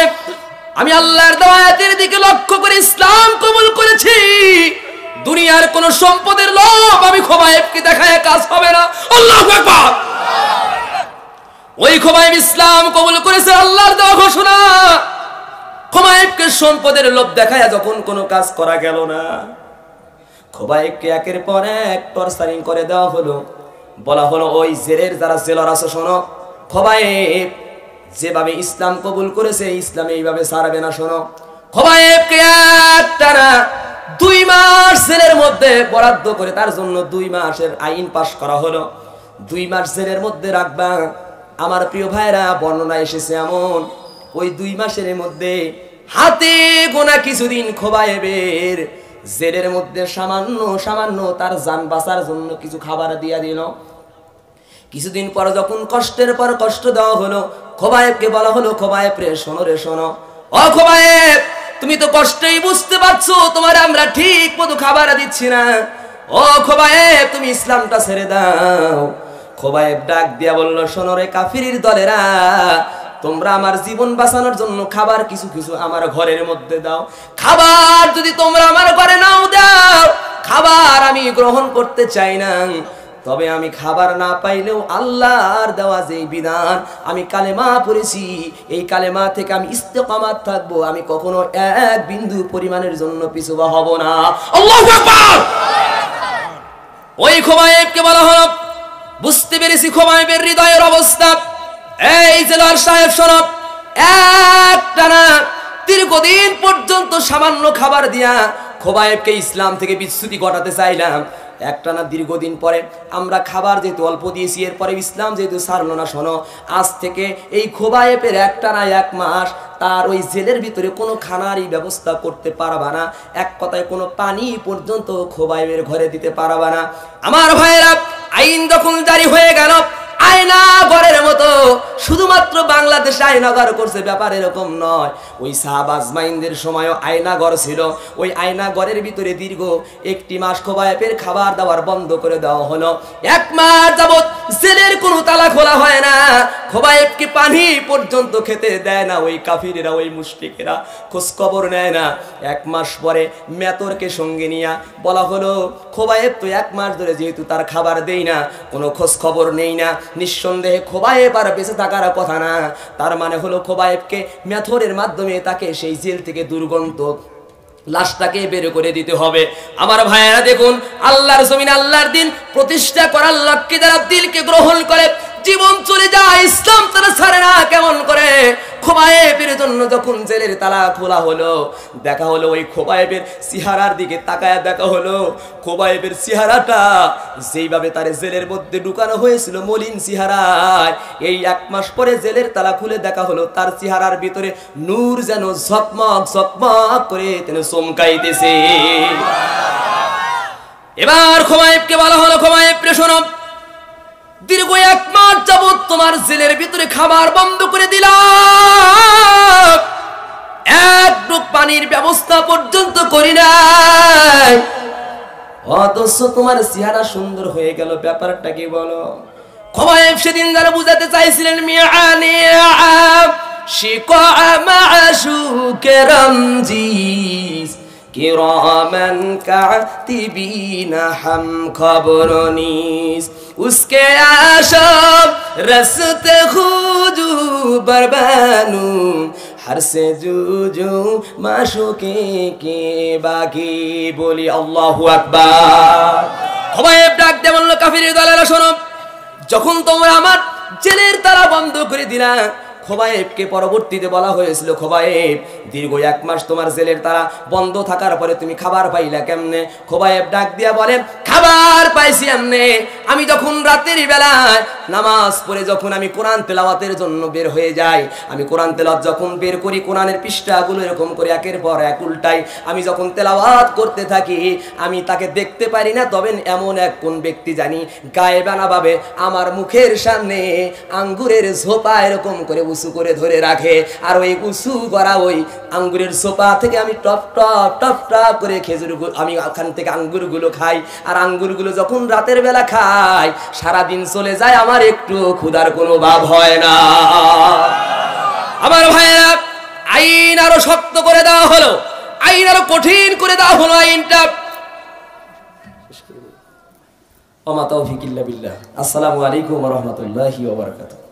আমি আল্লাহর দেওয়া আয়াতের দিকে লক্ষ্য করে ইসলাম কবুল করেছি। দুনিয়ার কোন সম্পদের লোভ আমি খুবাইবকে দেখায় কাজ হবে না। আল্লাহু আকবার। ওই খুবাইব ইসলাম কবুল করেছে, আল্লাহর দেওয়া ঘোষণা। খুবাইবকে সম্পদের লোভ দেখায় যখন কোনো কাজ করা গেল না, খুবাইবকে একের পর এক টর্চারিং করে দেওয়া হলো। বলা হলো, ওই জেলের যারা জেলার আছে, শোনো, খুবাইব যেভাবে ইসলাম কবুল করেছে, ইসলাম এইভাবে ছাড়বে না। শোনো, খুবাইবকে একটানা 2 মাস জেলের মধ্যে বরাদ্দ করে তার জন্য 2 মাসের আইন পাশ করা হলো। 2 মাস জেলের মধ্যে রাখবা। আমার প্রিয় ভাইরা, বর্ণনা এসেছে এমন, ওই 2 মাসের মধ্যে হাতে গোনা কিছুদিন খুবাইবের জেলের মধ্যে সামান্য তার জান বাঁচার জন্য কিছু খাবার দিয়া দিল। কিছুদিন পর যখন কষ্টের পর কষ্ট দেওয়া হলো, খুবাইবকে বলা হলো, খুবাইব রে শোনো রে শোনো, ও খুবাইব, তুমি তো কষ্টই বুঝতে পারছো, তোমার আমরা ঠিক মতো খাবার দিচ্ছি না। ও খুবাইব, তুমি ইসলামটা ছেড়ে দাও। খুবাইব ডাক দিয়া বলল, শোনো রে কাফিরের দলেরা, তোমরা আমার জীবন বাঁচানোর জন্য খাবার কিছু কিছু আমার ঘরের মধ্যে দাও। খাবার যদি তোমরা আমার ঘরে নাও দাও, খাবার আমি গ্রহণ করতে চাই না, তবে আমি খাবার না পাইলেও আল্লাহর দেওয়া যে বিধান, আমি কালেমা পড়েছি, এই কালেমা থেকে আমি ইস্তেকামাত থাকবো, আমি কখনো এক বিন্দু পরিমাণের জন্য পিছু হব না। আল্লাহু আকবার। ওই খোবাইবকে বলা হলো, বুঝতে পেরেছি খোবাইবের হৃদয়ের অবস্থা। এই জেলার সাহেব শোনো, একটানা দীর্ঘদিন পর্যন্ত সামান্য খাবার দিয়া খোবাইবকে ইসলাম থেকে বিচ্যুতি ঘটাতে চাইলাম। একটানা দীর্ঘদিন পরে আমরা খাবার যেহেতু অল্প দিয়েছি, এরপরে ইসলাম যেহেতু ছাড়লো না, শোনো আজ থেকে এই খোবাইবের একটানা 1 মাস তার ওই জেলের ভিতরে কোনো খানারই ব্যবস্থা করতে পারবা না, এক কথায় কোনো পানি পর্যন্ত খোবাইবের ঘরে দিতে পারবা না। আমার ভাইয়েরা, আইন যখন জারি হয়ে গেল, আয়না ঘরের মতো শুধুমাত্র বাংলাদেশে আয়নাঘর করছে, ব্যাপার এরকম নয়। ওই সাহাবা আজমাইনদের সময়ও আয়নাঘর ছিল। ওই আয়নাঘরের ভিতরে দীর্ঘ 1 মাস খোবাইবের খাবার দাবার বন্ধ করে দেওয়া হলো। 1 মাস যাবত জেলের কোনো তালা খোলা হয় না, খোবাইবকে পানি পর্যন্ত খেতে দেয় না ওই কাফিরেরা, ওই মুশরিকেরা, খোঁজ খবর নেয় না। 1 মাস পরে মেতরকে সঙ্গে নিয়ে বলা হলো, খোবাইব তো 1 মাস ধরে যেহেতু তার খাবার দেই না, কোনো খোঁজ খবর নেই না, নিঃসন্দেহে খোবাইব আর বেঁচে থাকার কথা না। তার মানে হলো খোবাইবকে মেথরের মাধ্যমে তাকে সেই জেল থেকে দুর্গন্ধ লাশটাকে বের করে দিতে হবে। আমার ভাইয়েরা দেখুন, আল্লাহর জমিন আল্লাহর দিন প্রতিষ্ঠা করার লক্ষ্যে যারা দিলকে গ্রহণ করে জীবন চলে যায়, ইসলাম তারা ছাড়ে না কেমন করে। খোবাইবের জন্য যখন জেলের তালা খোলা হলো, দেখা হলো ওই খোবাইবের চেহারার দিকে তাকায় দেখা হলো, খোবাইবের চেহারাটা যেইভাবে তার জেলের মধ্যে ঢুকানো হয়েছিল মলিন চেহারায়, এই 1 মাস পরে জেলের তালা খুলে দেখা হলো তার চেহারার ভিতরে নূর যেন ঝকমক ঝকমক করে তিনি চমকাইতেছে। এবার খোবাইবকে বলা হলো, খোবাইব রে শোনো, দীর্ঘ 1 মাস যাবত তোমার জেলের ভিতরে খাবার বন্ধ করে দিলাম, একটু পানির ব্যবস্থা পর্যন্ত করি নাই, অথচ তোমার চেহারা সুন্দর হয়ে গেল, ব্যাপারটা কি বলো? খোবাইব সেদিন যারা বুঝাতে চাইছিলেন, মিয়ানি শিকা মাশুকে রমজিস किरामन कातिबीन हम खबरनीस उसके आशब रस्ते खुजू बरबानू हर से जूजू माशुके के बाकी बोली अल्लाहु আকবার। খোবাইব ডাক দিয়ে বলল, কাফিরের দলেরা শোনো, যখন তোমরা আমার জেলের তালা বন্ধ করে দিলা, খোবাইবকে পরবর্তীতে বলা হয়েছিল, খোবাইব দীর্ঘ 1 মাস তোমার জেলের তালা বন্ধ থাকার পরে তুমি খাবার পাইলা কেমনে? খোবাইব ডাক দিয়া বলেন, খাবার পাইছি এমনে, আমি যখন রাতের বেলায় নামাজ পড়ে যখন আমি কোরআন তেলাওয়াতের জন্য বের হয়ে যাই, আমি কোরআন তেলাওয়াত যখন বের করি, কোরআনের পৃষ্ঠাগুলো এরকম করে একের পর এক উল্টাই, আমি যখন তেলাওয়াত করতে থাকি, আমি তাকে দেখতে পারি না, তবে এমন এক কোন ব্যক্তি জানি গায়েবানা ভাবে আমার মুখের সামনে আঙ্গুরের ঝোপা এরকম করে উঁচু করে ধরে রাখে, আর ওই উঁচু করা ওই আঙ্গুরের ঝোপা থেকে আমি টপ টপ টপ টপ করে খেজুরগুলো, আমি ওখান থেকে আঙ্গুরগুলো খাই, আর আঙ্গুরগুলো যখন রাতের বেলা খাই সারাদিন চলে যায়, আমার একটু ক্ষুধার কোনো ভাব হয় না। আমার ভাইয়েরা, আইন আরো শক্ত করে দেওয়া হলো, আইন আরো কঠিন করে দেওয়া হলো আইনটা। ওয়া মা তাওফীক ইল্লা বিল্লাহ। আসসালামু আলাইকুম ওয়া রাহমাতুল্লাহি ওয়া বারাকাতুহু।